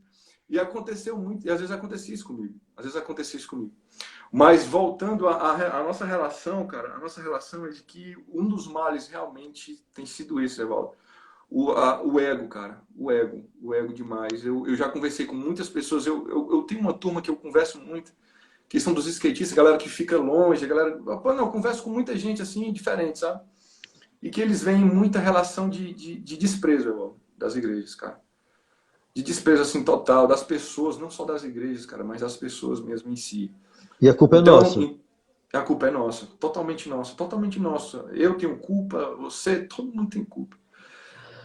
E aconteceu muito, e às vezes acontecia isso comigo. Às vezes acontecia isso comigo. Mas voltando à nossa relação, cara, a nossa relação é de que um dos males realmente tem sido esse, Evaldo. O ego, cara. O ego demais. Eu já conversei com muitas pessoas. Eu tenho uma turma que eu converso muito, que são dos skatistas, galera que fica longe, galera. Pô, não, eu converso com muita gente assim, diferente, sabe? E que eles veem muita relação de desprezo, Evaldo, das igrejas, cara. De desprezo assim total das pessoas, não só das igrejas, cara, mas das pessoas mesmo em si. E a culpa é Então, nossa. a culpa é nossa, totalmente nossa, totalmente nossa. Eu tenho culpa, você, todo mundo tem culpa.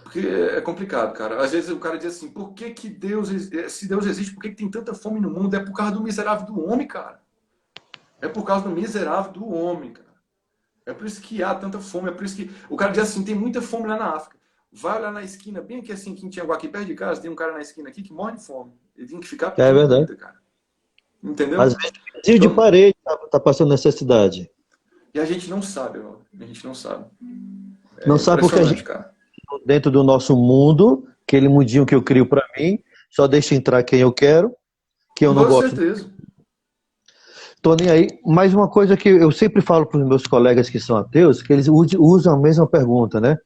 Porque é complicado, cara. Às vezes o cara diz assim, por que que Deus, se Deus existe, por que que tem tanta fome no mundo? É por causa do miserável do homem, cara. É por causa do miserável do homem, cara. É por isso que há tanta fome, é por isso que o cara diz assim, tem muita fome lá na África. Vai lá na esquina, bem aqui assim, em Tianguá, aqui perto de casa, tem um cara na esquina aqui que morre de fome. Ele tem que ficar É pedindo verdade. comida, cara. Entendeu? Às vezes, vizinho de Então, parede tá passando necessidade. e a gente não sabe, mano. A gente não sabe. Não É sabe porque a gente, impressionante, cara. dentro do nosso mundo, aquele mundinho que eu crio para mim, só deixa entrar quem eu quero, quem eu não Com gosto, certeza. tô nem aí. Mas uma coisa que eu sempre falo para os meus colegas que são ateus, que eles usam a mesma pergunta, né?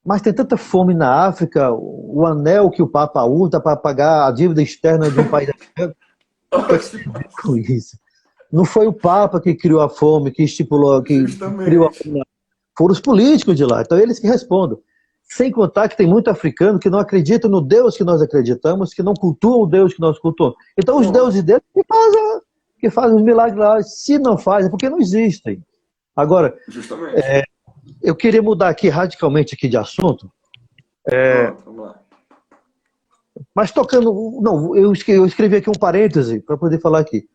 Mas tem tanta fome na África, o anel que o Papa usa para pagar a dívida externa de um país africano, o que é que você tem a ver com isso? Não foi o Papa que criou a fome, que estipulou, que criou a Justamente. fome, foram os políticos de lá. Então eles que respondem. Sem contar que tem muito africano que não acredita no Deus que nós acreditamos, que não cultuam o Deus que nós cultuamos. Então os Pronto. deuses deles que fazem os milagres lá. Se não fazem, é porque não existem. Agora, Justamente. eu queria mudar aqui radicalmente aqui de assunto, Pronto, vamos lá. mas tocando. Não, eu escrevi aqui um parêntese para poder falar aqui.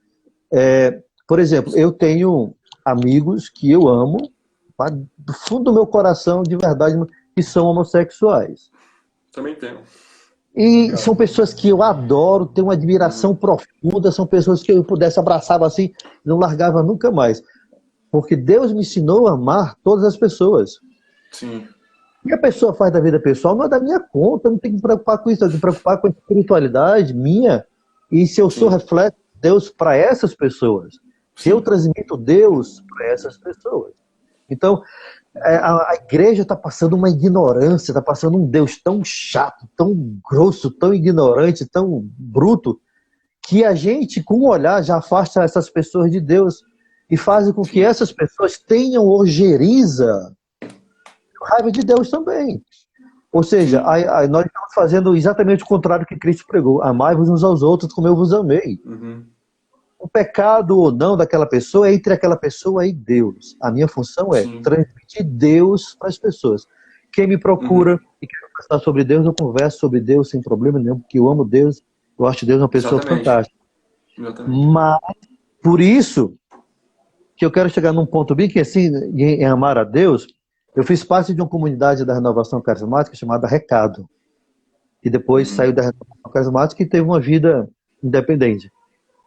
Por exemplo, eu tenho amigos que eu amo, tá, do fundo do meu coração, de verdade, que são homossexuais. Também tenho. E Cara. são pessoas que eu adoro, tenho uma admiração Uhum. profunda, são pessoas que eu pudesse abraçar assim, não largava nunca mais. Porque Deus me ensinou a amar todas as pessoas. Sim. O que a pessoa faz da vida pessoal não é da minha conta, eu não tenho que me preocupar com isso, eu tenho que me preocupar com a espiritualidade minha. E se eu sou Sim. reflexo de Deus para essas pessoas, se eu Sim. transmito Deus para essas pessoas. Então, a igreja está passando uma ignorância, está passando um Deus tão chato, tão grosso, tão ignorante, tão bruto, que a gente, com o olhar, já afasta essas pessoas de Deus e faz com que Sim. essas pessoas tenham ojeriza, raiva de Deus também. Ou seja, Sim. nós estamos fazendo exatamente o contrário que Cristo pregou. Amai-vos uns aos outros como eu vos amei. Uhum. O pecado ou não daquela pessoa é entre aquela pessoa e Deus. A minha função é Sim. transmitir Deus para as pessoas. Quem me procura Uhum. e quer conversar sobre Deus, eu converso sobre Deus sem problema nenhum, porque eu amo Deus, eu acho Deus uma pessoa Exatamente. fantástica. Exatamente. Mas, por isso, que eu quero chegar num ponto bem que, assim, em amar a Deus, eu fiz parte de uma comunidade da renovação carismática chamada Recado, que depois saiu Uhum. da renovação carismática e teve uma vida independente.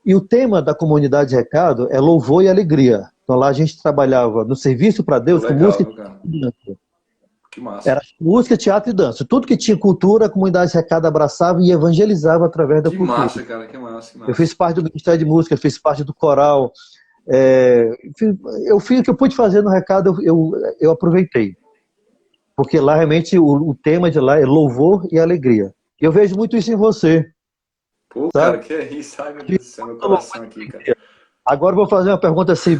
E o tema da comunidade Recado é louvor e alegria. Então lá a gente trabalhava no serviço para Pô, Deus com legal, música viu, cara? e dança. Que massa. Era música, teatro e dança. Tudo que tinha cultura, a comunidade Recado abraçava e evangelizava através da Que cultura. massa, cara. Que massa, que Eu fiz massa. parte do Ministério de Música, fiz parte do coral. Eu fiz o que eu pude fazer no Recado, eu aproveitei. Porque lá realmente o tema de lá é louvor e alegria. E eu vejo muito isso em você, Pô, cara, sabe? que é isso? Ai, meu Deus do céu, meu coração aqui, cara. Agora eu vou fazer uma pergunta assim,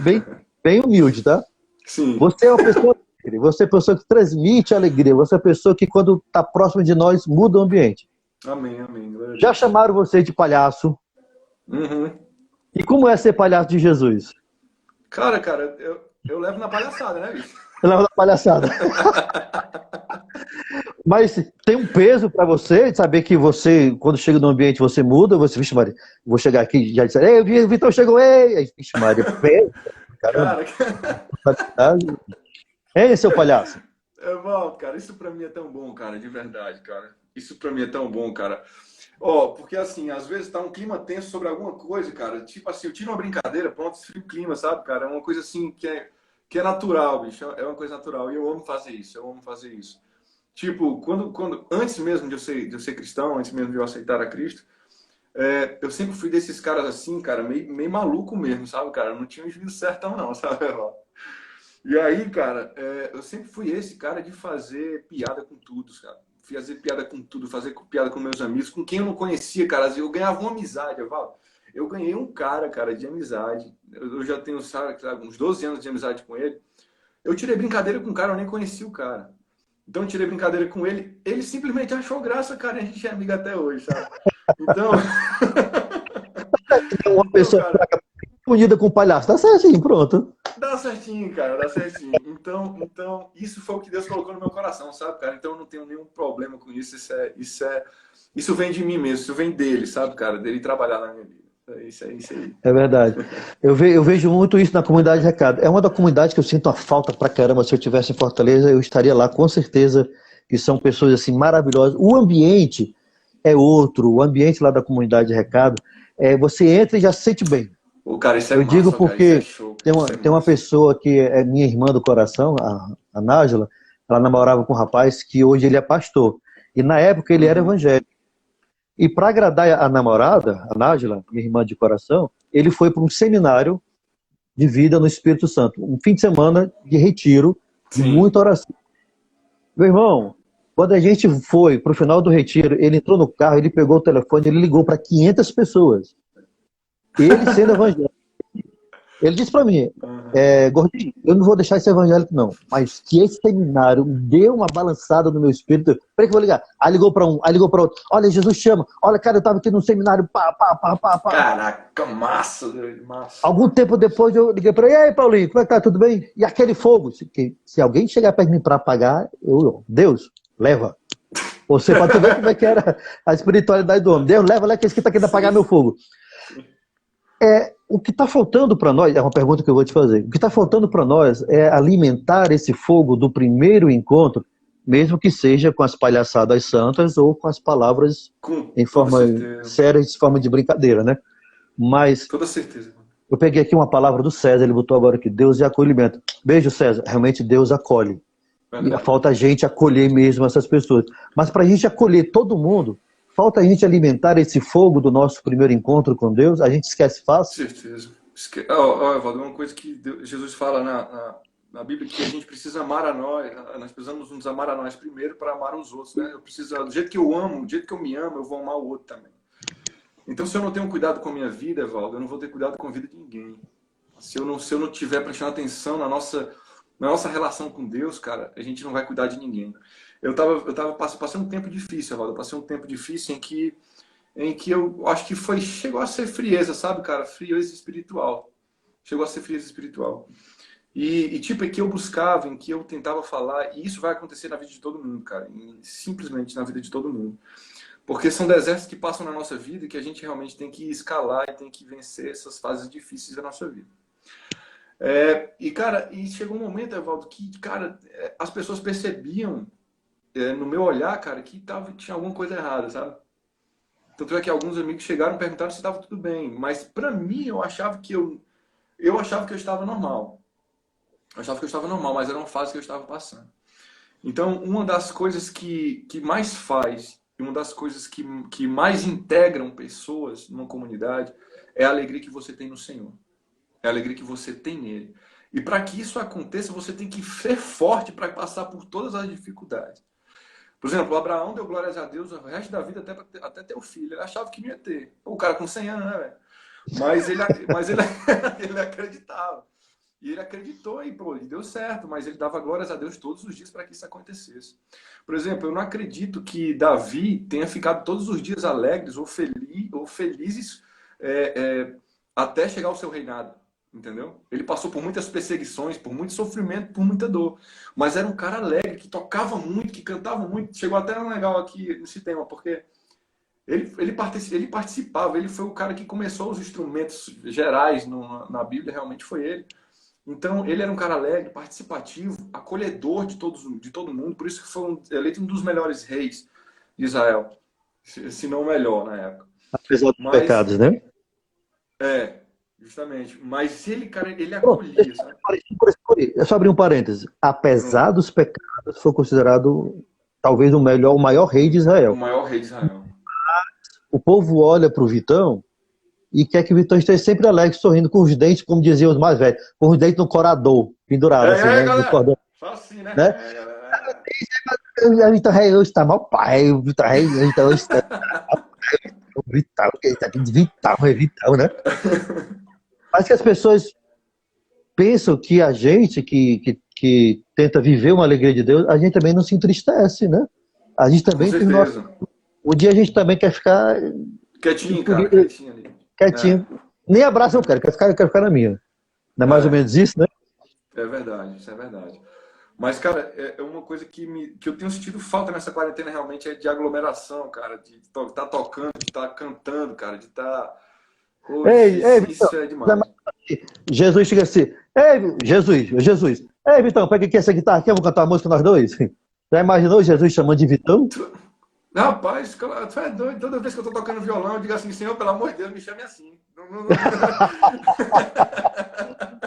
bem humilde, tá? Sim. Você é uma pessoa alegre, você é uma pessoa que transmite alegria, você é uma pessoa que quando está próximo de nós muda o ambiente. Amém, amém. Glória a Já Deus. chamaram você de palhaço? Uhum. E como é ser palhaço de Jesus? Cara, eu levo na palhaçada, né, bicho? Eu levo na palhaçada. Mas tem um peso para você de saber que você, quando chega no ambiente, você muda, você, vixe, Maria, vou chegar aqui e já disser, ei, o Vitão chegou, ei! Aí, vixe, Maria, peso, caramba, Cara, responsabilidade. Ei, seu palhaço. bom, cara, isso pra mim é tão bom, cara, de verdade, cara. Isso pra mim é tão bom, cara. Ó, porque assim, às vezes tá um clima tenso sobre alguma coisa, cara. Tipo assim, eu tiro uma brincadeira, pronto, esfria o clima, sabe, cara? É uma coisa assim que é natural, bicho. É uma coisa natural. E eu amo fazer isso, eu amo fazer isso. Tipo, antes mesmo de eu ser cristão, antes mesmo de eu aceitar a Cristo, eu sempre fui desses caras assim, cara, meio maluco mesmo, sabe, cara? Eu não tinha um juízo certão, não, sabe? E aí, cara, eu sempre fui esse cara de fazer piada com tudo, cara. Fazer piada com tudo, fazer piada com meus amigos, com quem eu não conhecia, cara. Eu ganhava uma amizade, eu ganhei um cara, de amizade. Eu já tenho, sabe, uns 12 anos de amizade com ele. Eu tirei brincadeira com o cara, eu nem conhecia o cara. Então eu tirei brincadeira com ele, ele simplesmente achou graça, cara, e a gente é amigo até hoje, sabe? Então, Tem uma então, pessoa cara, unida com o palhaço, tá certinho, pronto. dá certinho, cara, dá certinho. Então, isso foi o que Deus colocou no meu coração, sabe, cara? Então eu não tenho nenhum problema com isso. Isso vem de mim mesmo, isso vem dele, sabe, cara? Dele trabalhar na minha vida. Isso aí. É verdade. Eu vejo muito isso na comunidade de recado. É uma da comunidade que eu sinto a falta pra caramba. Se eu tivesse em Fortaleza, eu estaria lá, com certeza, que são pessoas assim maravilhosas. O ambiente é outro, o ambiente lá da comunidade de recado, você entra e já se sente bem. Ô, cara, isso é Eu digo massa, cara, isso é porque show, tem isso uma, é tem uma massa. pessoa que é minha irmã do coração, a Nájila, ela namorava com um rapaz que hoje ele é pastor. E na época ele era Uhum. evangélico. E para agradar a namorada, a Nájila, minha irmã de coração, ele foi para um seminário de vida no Espírito Santo. Um fim de semana de retiro, de Sim. muita oração. Meu irmão, quando a gente foi para o final do retiro, ele entrou no carro, ele pegou o telefone, ele ligou para 500 pessoas. Ele sendo evangélico. Ele disse para mim, Uhum. Gordinho, eu não vou deixar esse evangélico não, mas que esse seminário deu uma balançada no meu espírito. Peraí que eu vou ligar. Aí ligou para um, aí ligou para outro. Olha, Jesus chama. Olha, cara, eu estava aqui num seminário, pá, pá, pá, pá, pá. Caraca, massa, doido, massa. Algum tempo depois eu liguei para ele, e aí, Paulinho, como é que tá? Tudo bem? E aquele fogo? Se alguém chegar perto de mim para apagar, Deus, leva. Você pode ver como é que era a espiritualidade do homem. Deus, leva lá que esse que está querendo apagar Sim, meu fogo. O que está faltando para nós, é uma pergunta que eu vou te fazer, o que está faltando para nós é alimentar esse fogo do primeiro encontro, mesmo que seja com as palhaçadas santas ou com as palavras com em toda forma certeza. séria, de forma de brincadeira, né? Mas Toda certeza. eu peguei aqui uma palavra do César, ele botou agora aqui, Deus é acolhimento. Beijo, César, realmente Deus acolhe. E Verdade. falta a gente acolher mesmo essas pessoas. Mas para a gente acolher todo mundo, falta a gente alimentar esse fogo do nosso primeiro encontro com Deus, a gente esquece fácil. Certeza. Ó, Evaldo, uma coisa que Jesus fala na Bíblia que a gente precisa amar a nós precisamos nos amar a nós primeiro para amar os outros, né? Eu preciso, do jeito que eu amo, do jeito que eu me amo, eu vou amar o outro também. Então, se eu não tenho cuidado com a minha vida, Evaldo, eu não vou ter cuidado com a vida de ninguém. Se eu não tiver prestando atenção na nossa relação com Deus, cara, a gente não vai cuidar de ninguém. Passei um tempo difícil, Evaldo. Eu passei um tempo difícil em que eu acho que chegou a ser frieza, sabe, cara? Frieza espiritual. Chegou a ser frieza espiritual. Tipo, é que eu buscava, em que eu tentava falar, e isso vai acontecer na vida de todo mundo, cara. Simplesmente na vida de todo mundo. Porque são desertos que passam na nossa vida e que a gente realmente tem que escalar e tem que vencer essas fases difíceis da nossa vida. Cara, chegou um momento, Evaldo, que, cara, as pessoas percebiam, no meu olhar, cara, que tinha alguma coisa errada, sabe? Tanto é que alguns amigos chegaram e perguntaram se estava tudo bem. Mas para mim, eu achava que eu estava normal. Eu achava que eu estava normal, mas era uma fase que eu estava passando. Então, uma das coisas que mais faz, e uma das coisas que mais integram pessoas numa comunidade, é a alegria que você tem no Senhor. É a alegria que você tem nele. E para que isso aconteça, você tem que ser forte para passar por todas as dificuldades. Por exemplo, o Abraão deu glórias a Deus o resto da vida até ter o filho. Ele achava que não ia ter. O cara com 100 anos, né, velho? Mas ele, ele acreditava. E ele acreditou e, pô, e deu certo, mas ele dava glórias a Deus todos os dias para que isso acontecesse. Por exemplo, eu não acredito que Davi tenha ficado todos os dias alegres ou felizes até chegar ao seu reinado. entendeu? Ele passou por muitas perseguições, por muito sofrimento, por muita dor. Mas era um cara alegre, que tocava muito, que cantava muito. Chegou até legal aqui nesse tema, porque ele participava, ele foi o cara que começou os instrumentos gerais na Bíblia, realmente foi ele. Então, ele era um cara alegre, participativo, acolhedor de todo mundo, por isso que foi eleito um dos melhores reis de Israel, se não o melhor na época. Apesar dos Mas, pecados, né? justamente, mas ele, cara, ele Pronto, acolhia, sabe? eu só abrir um parêntese. Apesar dos pecados, foi considerado talvez o maior rei de O Israel. maior rei de Israel. O povo olha para o Vitão e quer que o Vitão esteja sempre alegre, sorrindo, com os dentes, como diziam os mais velhos, com os dentes no corador, pendurado, assim, né? No Galera, cordão, só assim, né? né? Galera. O Vitão Rei hoje está mal pai, o Vitão Rei então, hoje está o Vitão, que ele está aqui de Vitão, é Vitão, né? Mas que as pessoas pensam que a gente que tenta viver uma alegria de Deus, a gente também não se entristece, né? A gente Com também tem certeza. o dia a gente também quer ficar Quietinho, cara, quietinho ali. quietinho. Nem abraço eu quero ficar na minha. Não é mais ou menos isso, né? É verdade, isso é verdade. Mas, cara, é uma coisa que eu tenho sentido falta nessa quarentena realmente é de aglomeração, cara, de estar tocando, de estar cantando, cara, de estar. Hoje, Ei, Vitão, isso é demais. Jesus chega assim, ei, Jesus, ei, Vitão, pega aqui essa guitarra aqui, eu vou cantar uma música nós dois. Já imaginou Jesus chamando de Vitão? Rapaz, tu é doido. Toda vez que eu tô tocando violão, eu digo assim, Senhor, pelo amor de Deus, me chame assim.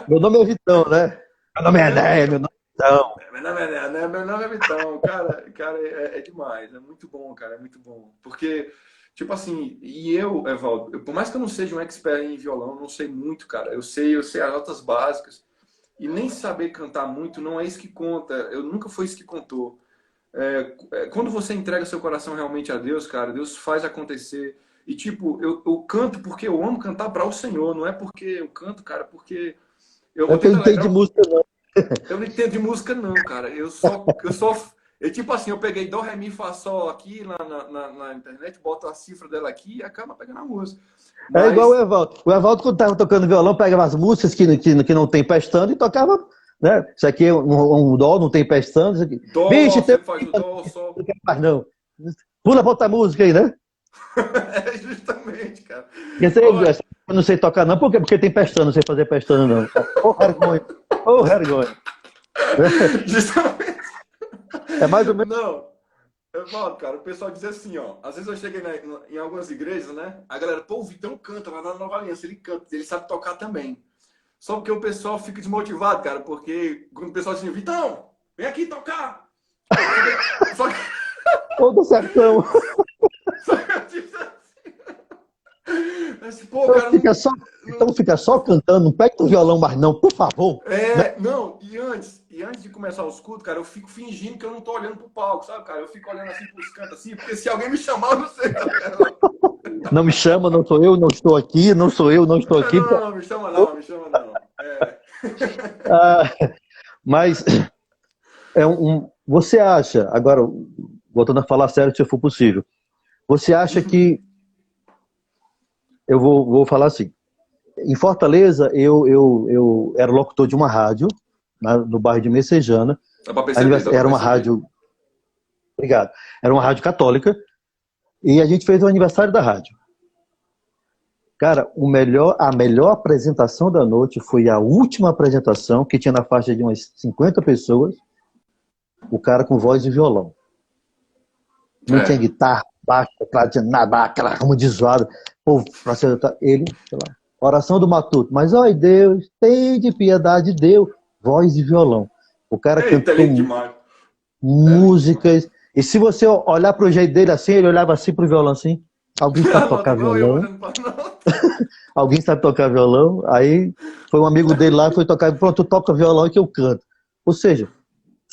Meu nome é Vitão, né? Meu nome é Né, meu nome é Vitão. Meu nome é Vitão. Cara, é demais. É muito bom, cara. É muito bom. Porque, tipo assim, e eu, Evaldo, por mais que eu não seja um expert em violão, eu não sei muito, cara. Eu sei as notas básicas. E nem saber cantar muito não é isso que conta. Eu nunca foi isso que contou. Quando você entrega seu coração realmente a Deus, cara, Deus faz acontecer. E, tipo, eu canto porque eu amo cantar para o Senhor. Não é porque eu canto, cara, porque É eu que eu tento não entendo de alegrar. música, não. Eu não entendo de música, não, cara. Tipo assim, eu peguei Dó, Ré, Mi, Fá, Sol aqui na internet, boto a cifra dela aqui e acaba pegando a música. É igual o Mas Evaldo. O Evaldo, quando estava tocando violão, pegava as músicas que não tem pestana e tocava, né? Isso aqui é um dó, não tem pestana. Isso aqui. Dó, Vixe, tem você faz o Dó, Sol. não quero mais não. Pula pra outra música aí, né? É justamente, cara. Porque Olha, eu não sei tocar, não. Por quê? Porque tem pestana, não sei fazer pestana, não. Ô, vergonha. Ô, vergonha. justamente. É mais ou menos. Não, eu falo, cara, o pessoal diz assim, ó. Às vezes eu cheguei em algumas igrejas, né? A galera, pô, o Vitão canta lá na Nova Aliança, ele canta, ele sabe tocar também. Só porque o pessoal fica desmotivado, cara, porque quando o pessoal diz assim, Vitão, vem aqui tocar. Só que, Ô, do sertão. só que eu disse assim, pô, Então cara, fica só, então fica só cantando. Não pega o violão mais, não, por favor. Né? não, e antes de começar os cultos, cara, eu fico fingindo que eu não tô olhando pro palco, sabe, cara? Eu fico olhando assim pros cantos, assim, porque se alguém me chamar, eu não sei, cara. Não me chama, não sou eu, não estou aqui, não sou eu, não estou aqui. Não, me chama não, me chama não. Ah, mas você acha, agora, voltando a falar sério, se for possível, você acha que, eu vou falar assim, em Fortaleza, eu era locutor de uma rádio, no bairro de Messejana, Dá pra perceber, dá pra era uma perceber. rádio, obrigado, era uma rádio católica, e a gente fez o aniversário da rádio. Cara, a melhor apresentação da noite foi a última apresentação, que tinha na faixa de umas 50 pessoas, o cara com voz e violão. Não tinha É. guitarra, baixo, teclado, tinha nada, aquela rama de zoada. Pô, ele, sei lá, oração do Matuto. Mas, ó, Deus, tem de piedade, Deus, voz e violão. O cara Eita, cantou lindo demais. É lindo demais. músicas. E se você olhar pro jeito dele assim, ele olhava assim pro violão assim. Alguém sabe tocar Igual eu violão? olhando pra nota. Alguém sabe tocar violão? Aí foi um amigo dele lá, foi tocar, pronto, toca violão que eu canto. Ou seja,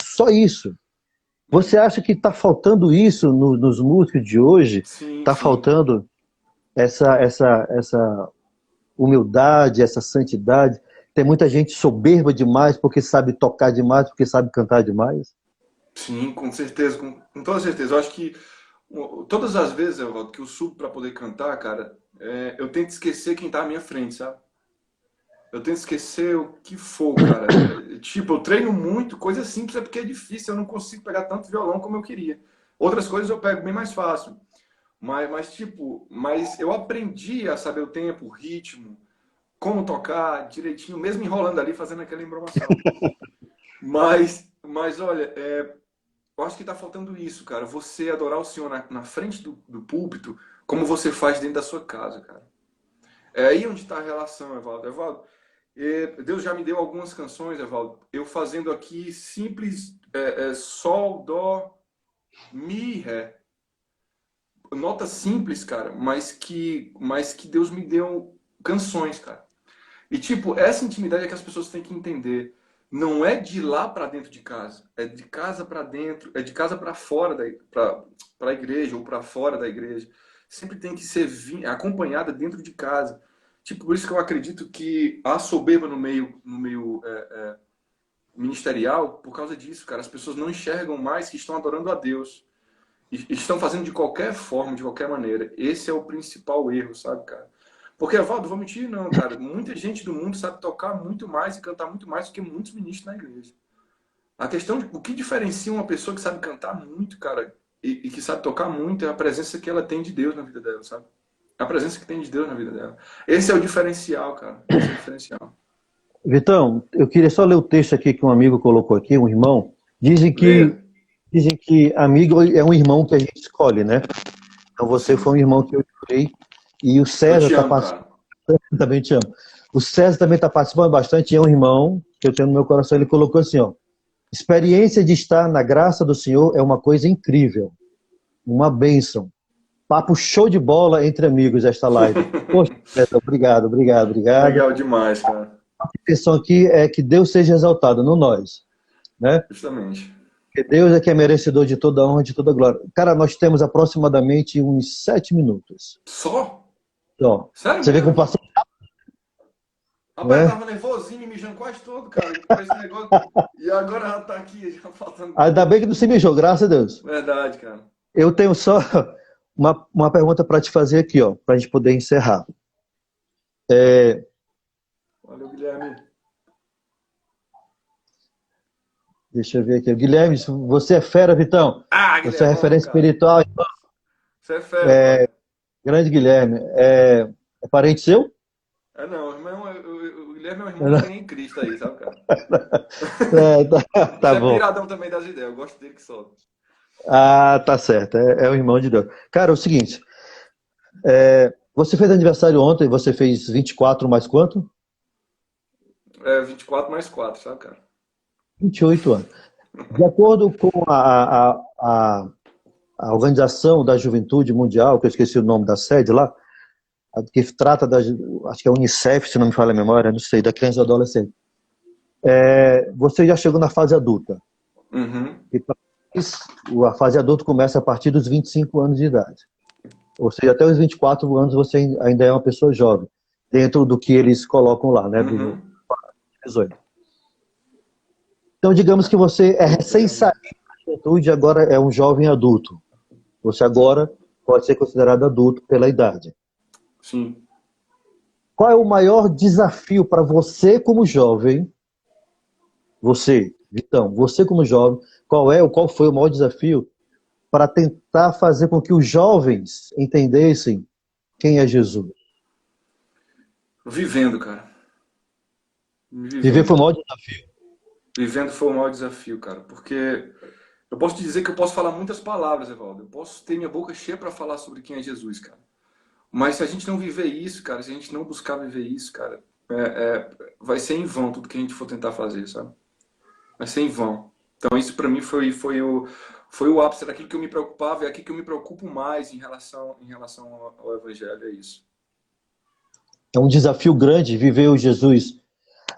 só isso. Você acha que está faltando isso nos músicos de hoje? Sim, Está sim. faltando essa humildade, essa santidade? Tem muita gente soberba demais porque sabe tocar demais, porque sabe cantar demais? Sim, com certeza, com toda certeza. Eu acho que todas as vezes, Evaldo, que eu subo para poder cantar, cara, eu tento esquecer quem tá à minha frente, sabe? Eu tento esquecer o que for, cara. Tipo, eu treino muito, coisa simples é porque é difícil, eu não consigo pegar tanto violão como eu queria. Outras coisas eu pego bem mais fácil. Mas eu aprendi a saber o tempo, o ritmo, como tocar direitinho, mesmo enrolando ali, fazendo aquela embromação. Mas olha, eu acho que tá faltando isso, cara. Você adorar o Senhor na frente do púlpito, como você faz dentro da sua casa, cara. É aí onde está a relação, Evaldo. Evaldo, Deus já me deu algumas canções, Evaldo. Eu fazendo aqui simples sol, dó, mi, ré. Nota simples, cara, mas que Deus me deu canções, cara. E tipo, essa intimidade é que as pessoas têm que entender. Não é de lá para dentro de casa, é de casa para dentro, é de casa para fora para a igreja ou para fora da igreja. Sempre tem que ser acompanhada dentro de casa. Tipo, por isso que eu acredito que há soberba no meio ministerial por causa disso, cara. As pessoas não enxergam mais que estão adorando a Deus. E estão fazendo de qualquer forma, de qualquer maneira. Esse é o principal erro, sabe, cara? Porque, Evaldo, vou mentir, não, cara. Muita gente do mundo sabe tocar muito mais e cantar muito mais do que muitos ministros na igreja. A questão de o que diferencia uma pessoa que sabe cantar muito, cara, e que sabe tocar muito é a presença que ela tem de Deus na vida dela, sabe? A presença que tem de Deus na vida dela. Esse é o diferencial, cara. Esse é o diferencial. Vitão, eu queria só ler o texto aqui que um amigo colocou aqui, um irmão. Dizem que, Leia. dizem que amigo é um irmão que a gente escolhe, né? Então você foi um Sim. irmão que eu escolhi e o Eu César te está amo, participando, cara. também te amo. O César também está participando bastante, e é um irmão que eu tenho no meu coração. Ele colocou assim, ó, experiência de estar na graça do Senhor é uma coisa incrível, uma bênção. Papo show de bola entre amigos esta live. Poxa, César, obrigado, obrigado, obrigado. Legal demais, cara. A intenção aqui é que Deus seja exaltado, não nós, né? Justamente. Porque Deus é que é merecedor de toda honra, de toda glória. Cara, nós temos aproximadamente uns 7 minutos. Só? Ó, Sério você vê como mesmo? passou, Rapaz, eu né? tava nervosinho, mijando quase todo, cara, por esse negócio. E agora já tá aqui, já faltando. Ainda bem que não se mijou, graças a Deus. Verdade, cara. Eu tenho só uma pergunta para te fazer aqui, ó, para a gente poder encerrar. Valeu, Guilherme. Deixa eu ver aqui. Guilherme, você é fera, Vitão. Ah, Você é Guilhermão, referência cara. espiritual. Você é fera, brother. Grande Guilherme. É parente seu? Não, o Guilherme é um irmão que tem em Cristo aí, sabe, cara? Tá, O tá bicho é bom. piradão também das ideias, eu gosto dele que solta. Ah, tá certo. É o irmão de Deus. Cara, é o seguinte. Você fez aniversário ontem, você fez 24 mais quanto? 24 mais 4, sabe, cara? 28 anos. De acordo com a Organização da Juventude Mundial, que eu esqueci o nome da sede lá, que trata acho que é a Unicef, se não me falha a memória, não sei, da criança e do adolescente. Você já chegou na fase adulta. Uhum. E a fase adulta começa a partir dos 25 anos de idade. Ou seja, até os 24 anos você ainda é uma pessoa jovem, dentro do que eles colocam lá, né, do Uhum. 18. Então, digamos que você é recém-saído da juventude e agora é um jovem adulto. Você agora pode ser considerado adulto pela idade. Sim. Qual é o maior desafio para você como jovem? Você, Vitão, você como jovem, qual foi o maior desafio para tentar fazer com que os jovens entendessem quem é Jesus? Vivendo, cara. Viver foi o Vivendo. maior desafio. Vivendo foi o maior desafio, cara. Porque eu posso te dizer que eu posso falar muitas palavras, Evaldo. Eu posso ter minha boca cheia para falar sobre quem é Jesus, cara. Mas se a gente não viver isso, cara, se a gente não buscar viver isso, cara, vai ser em vão tudo que a gente for tentar fazer, sabe? Vai ser em vão. Então isso para mim foi o ápice daquilo que eu me preocupava e aquilo que eu me preocupo mais em relação ao evangelho, é isso. É um desafio grande viver o Jesus.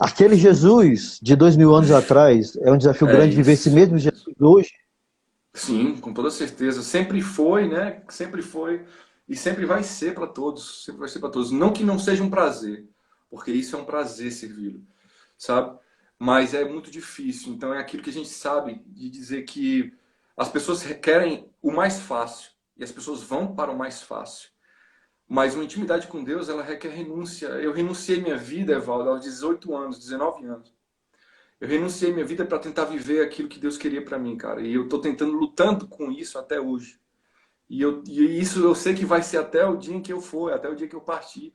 Aquele Sim, Jesus de 2000 anos atrás é um desafio é grande viver esse isso. mesmo Jesus hoje. Sim, com toda certeza. Sempre foi, né? Sempre foi e sempre vai ser para todos. Sempre vai ser para todos. Não que não seja um prazer, porque isso é um prazer servi-lo, sabe? Mas é muito difícil. Então é aquilo que a gente sabe de dizer que as pessoas requerem o mais fácil e as pessoas vão para o mais fácil. Mas uma intimidade com Deus, ela requer renúncia. Eu renunciei minha vida, Evaldo, aos 18 anos, 19 anos. Eu renunciei minha vida para tentar viver aquilo que Deus queria para mim, cara. E eu tô tentando, lutando com isso até hoje. E isso eu sei que vai ser até o dia em que eu for, até o dia que eu partir.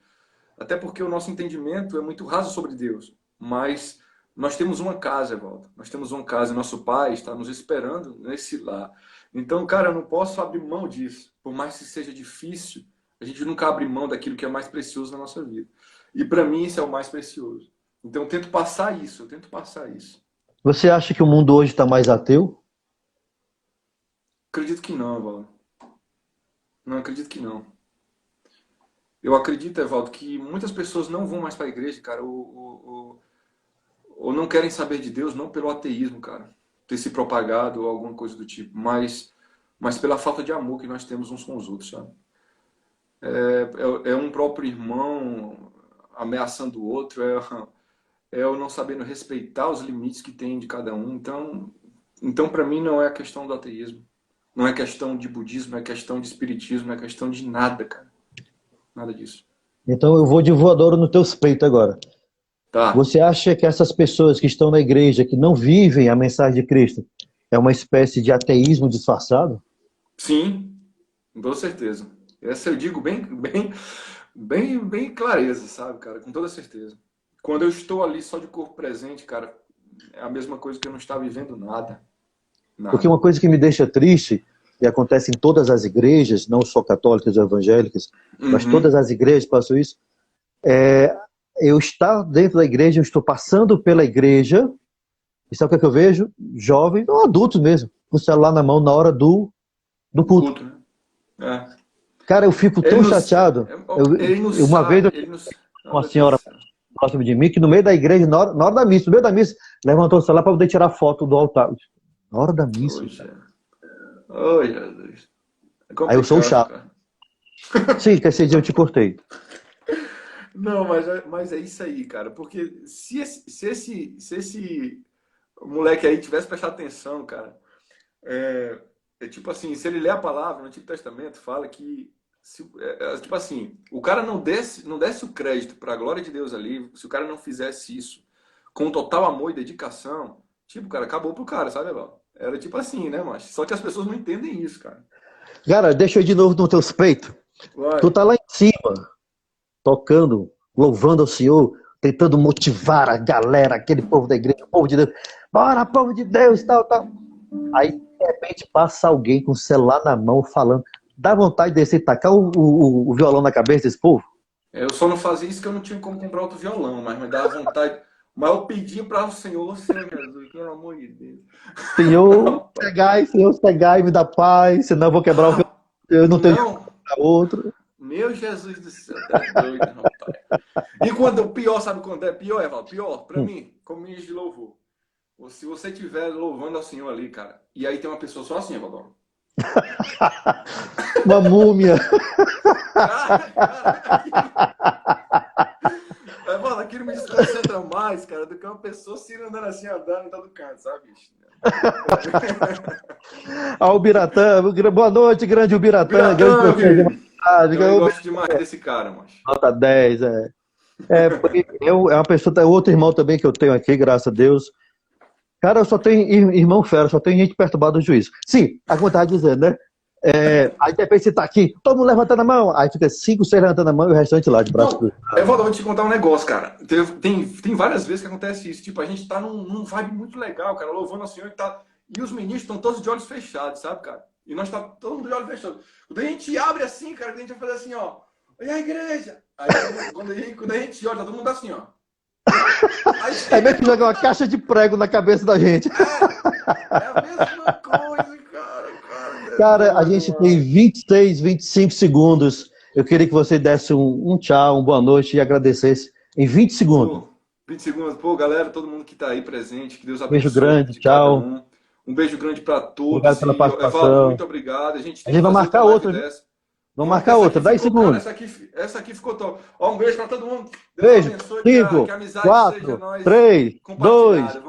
Até porque o nosso entendimento é muito raso sobre Deus. Mas nós temos uma casa, Evaldo. Nós temos uma casa. Nosso Pai está nos esperando nesse lar. Então, cara, eu não posso abrir mão disso. Por mais que seja difícil, a gente nunca abre mão daquilo que é mais precioso na nossa vida. E para mim isso é o mais precioso. Então eu tento passar isso, eu tento passar isso. Você acha que o mundo hoje está mais ateu? Acredito que não, Evaldo. Não, acredito que não. Eu acredito, Evaldo, que muitas pessoas não vão mais para a igreja, cara, ou não querem saber de Deus, não pelo ateísmo, cara, ter se propagado ou alguma coisa do tipo, mas pela falta de amor que nós temos uns com os outros, sabe? É um próprio irmão ameaçando o outro, é eu não sabendo respeitar os limites que tem de cada um. Então para mim não é a questão do ateísmo, não é questão de budismo, não é questão de espiritismo, não é questão de nada, cara. Nada disso. Então eu vou de voadora no teus peitos agora. Tá. Você acha que essas pessoas que estão na igreja, que não vivem a mensagem de Cristo, é uma espécie de ateísmo disfarçado? Sim, com certeza. Essa eu digo bem clareza, sabe, cara? Com toda certeza. Quando eu estou ali só de corpo presente, cara, é a mesma coisa que eu não estar vivendo nada. Porque uma coisa que me deixa triste, e acontece em todas as igrejas, não só católicas ou evangélicas, mas todas as igrejas passam isso, eu estar dentro da igreja, eu estou passando pela igreja, e sabe o que eu vejo? Jovem, ou adultos mesmo, com o celular na mão na hora do culto. Né? Cara, eu fico tão chateado. Uma vez uma senhora próxima de mim, que no meio da igreja, na hora da missa, no meio da missa, levantou o celular para poder tirar foto do altar. Na hora da missa. Oi, Jesus. Aí eu sou o chato. Sim, que esse dia eu te cortei. Não, mas é isso aí, cara. Porque se esse moleque aí tivesse prestado atenção, cara, tipo assim, se ele ler a palavra no Antigo Testamento, fala que tipo assim, o cara não desse o crédito para a glória de Deus ali, se o cara não fizesse isso com total amor e dedicação, tipo, cara, acabou pro cara, sabe, Evaldo? Era tipo assim, né, mas só que as pessoas não entendem isso, cara. Cara, deixa eu ir de novo nos teus peitos. Vai. Tu tá lá em cima, tocando, louvando ao Senhor, tentando motivar a galera, aquele povo da igreja, o povo de Deus. Bora, povo de Deus, tal. Aí, de repente, passa alguém com o celular na mão falando. Dá vontade de descer e tacar o violão na cabeça desse povo? Eu só não fazia isso que eu não tinha como comprar outro violão, mas me dava vontade. Mas eu pedia para o Senhor, Jesus, pelo amor de Deus. Senhor, cegai, me dá paz, senão eu vou quebrar o violão. Eu não tenho para outro. Meu Jesus do céu, tá doido, rapaz. E quando pior, sabe quando é? Pior, Evaldo, pior, para mim, como ministro de louvor. Se você estiver louvando ao Senhor ali, cara, e aí tem uma pessoa só assim, Evaldo. Uma múmia. Mano, aquilo me desconcentra mais, cara, do que uma pessoa se andando assim, andando em todo canto, sabe, bicho? O Biratã, boa noite, grande Ubiratã. Eu gosto demais desse cara, mas. Nota 10, é uma pessoa, outro irmão também que eu tenho aqui, graças a Deus. Cara, eu só tenho irmão fera, só tem gente perturbada do juízo. Sim, a como eu estava dizendo, né? Aí de repente você tá aqui, todo mundo levantando a mão, aí fica 5, 6 levantando a mão e o restante lá de braço cruzado. Eu vou te contar um negócio, cara. Tem várias vezes que acontece isso. Tipo, a gente tá num vibe muito legal, cara, louvando ao Senhor e os ministros estão todos de olhos fechados, sabe, cara? E nós tá todo mundo de olhos fechados. Quando a gente abre assim, cara, a gente vai fazer assim, ó. E a igreja? Aí quando a gente olha, tá todo mundo assim, ó. Aí mesmo que joga uma caixa de prego na cabeça da gente. É a mesma coisa, cara. Cara, a gente tem 26, 25 segundos. Eu queria que você desse um tchau, uma boa noite e agradecesse em 20 segundos. 20 segundos. Pô, galera, todo mundo que tá aí presente, que Deus abençoe. Beijo grande, tchau. Um beijo grande para todos. Obrigado pela participação. Evaldo, muito obrigado. A gente vai marcar outra. Vamos marcar outra, 10 segundos. Cara, essa aqui ficou top. Ó, um beijo para todo mundo. Deus beijo. Abençoe, 5, 4, 3, 2, 1.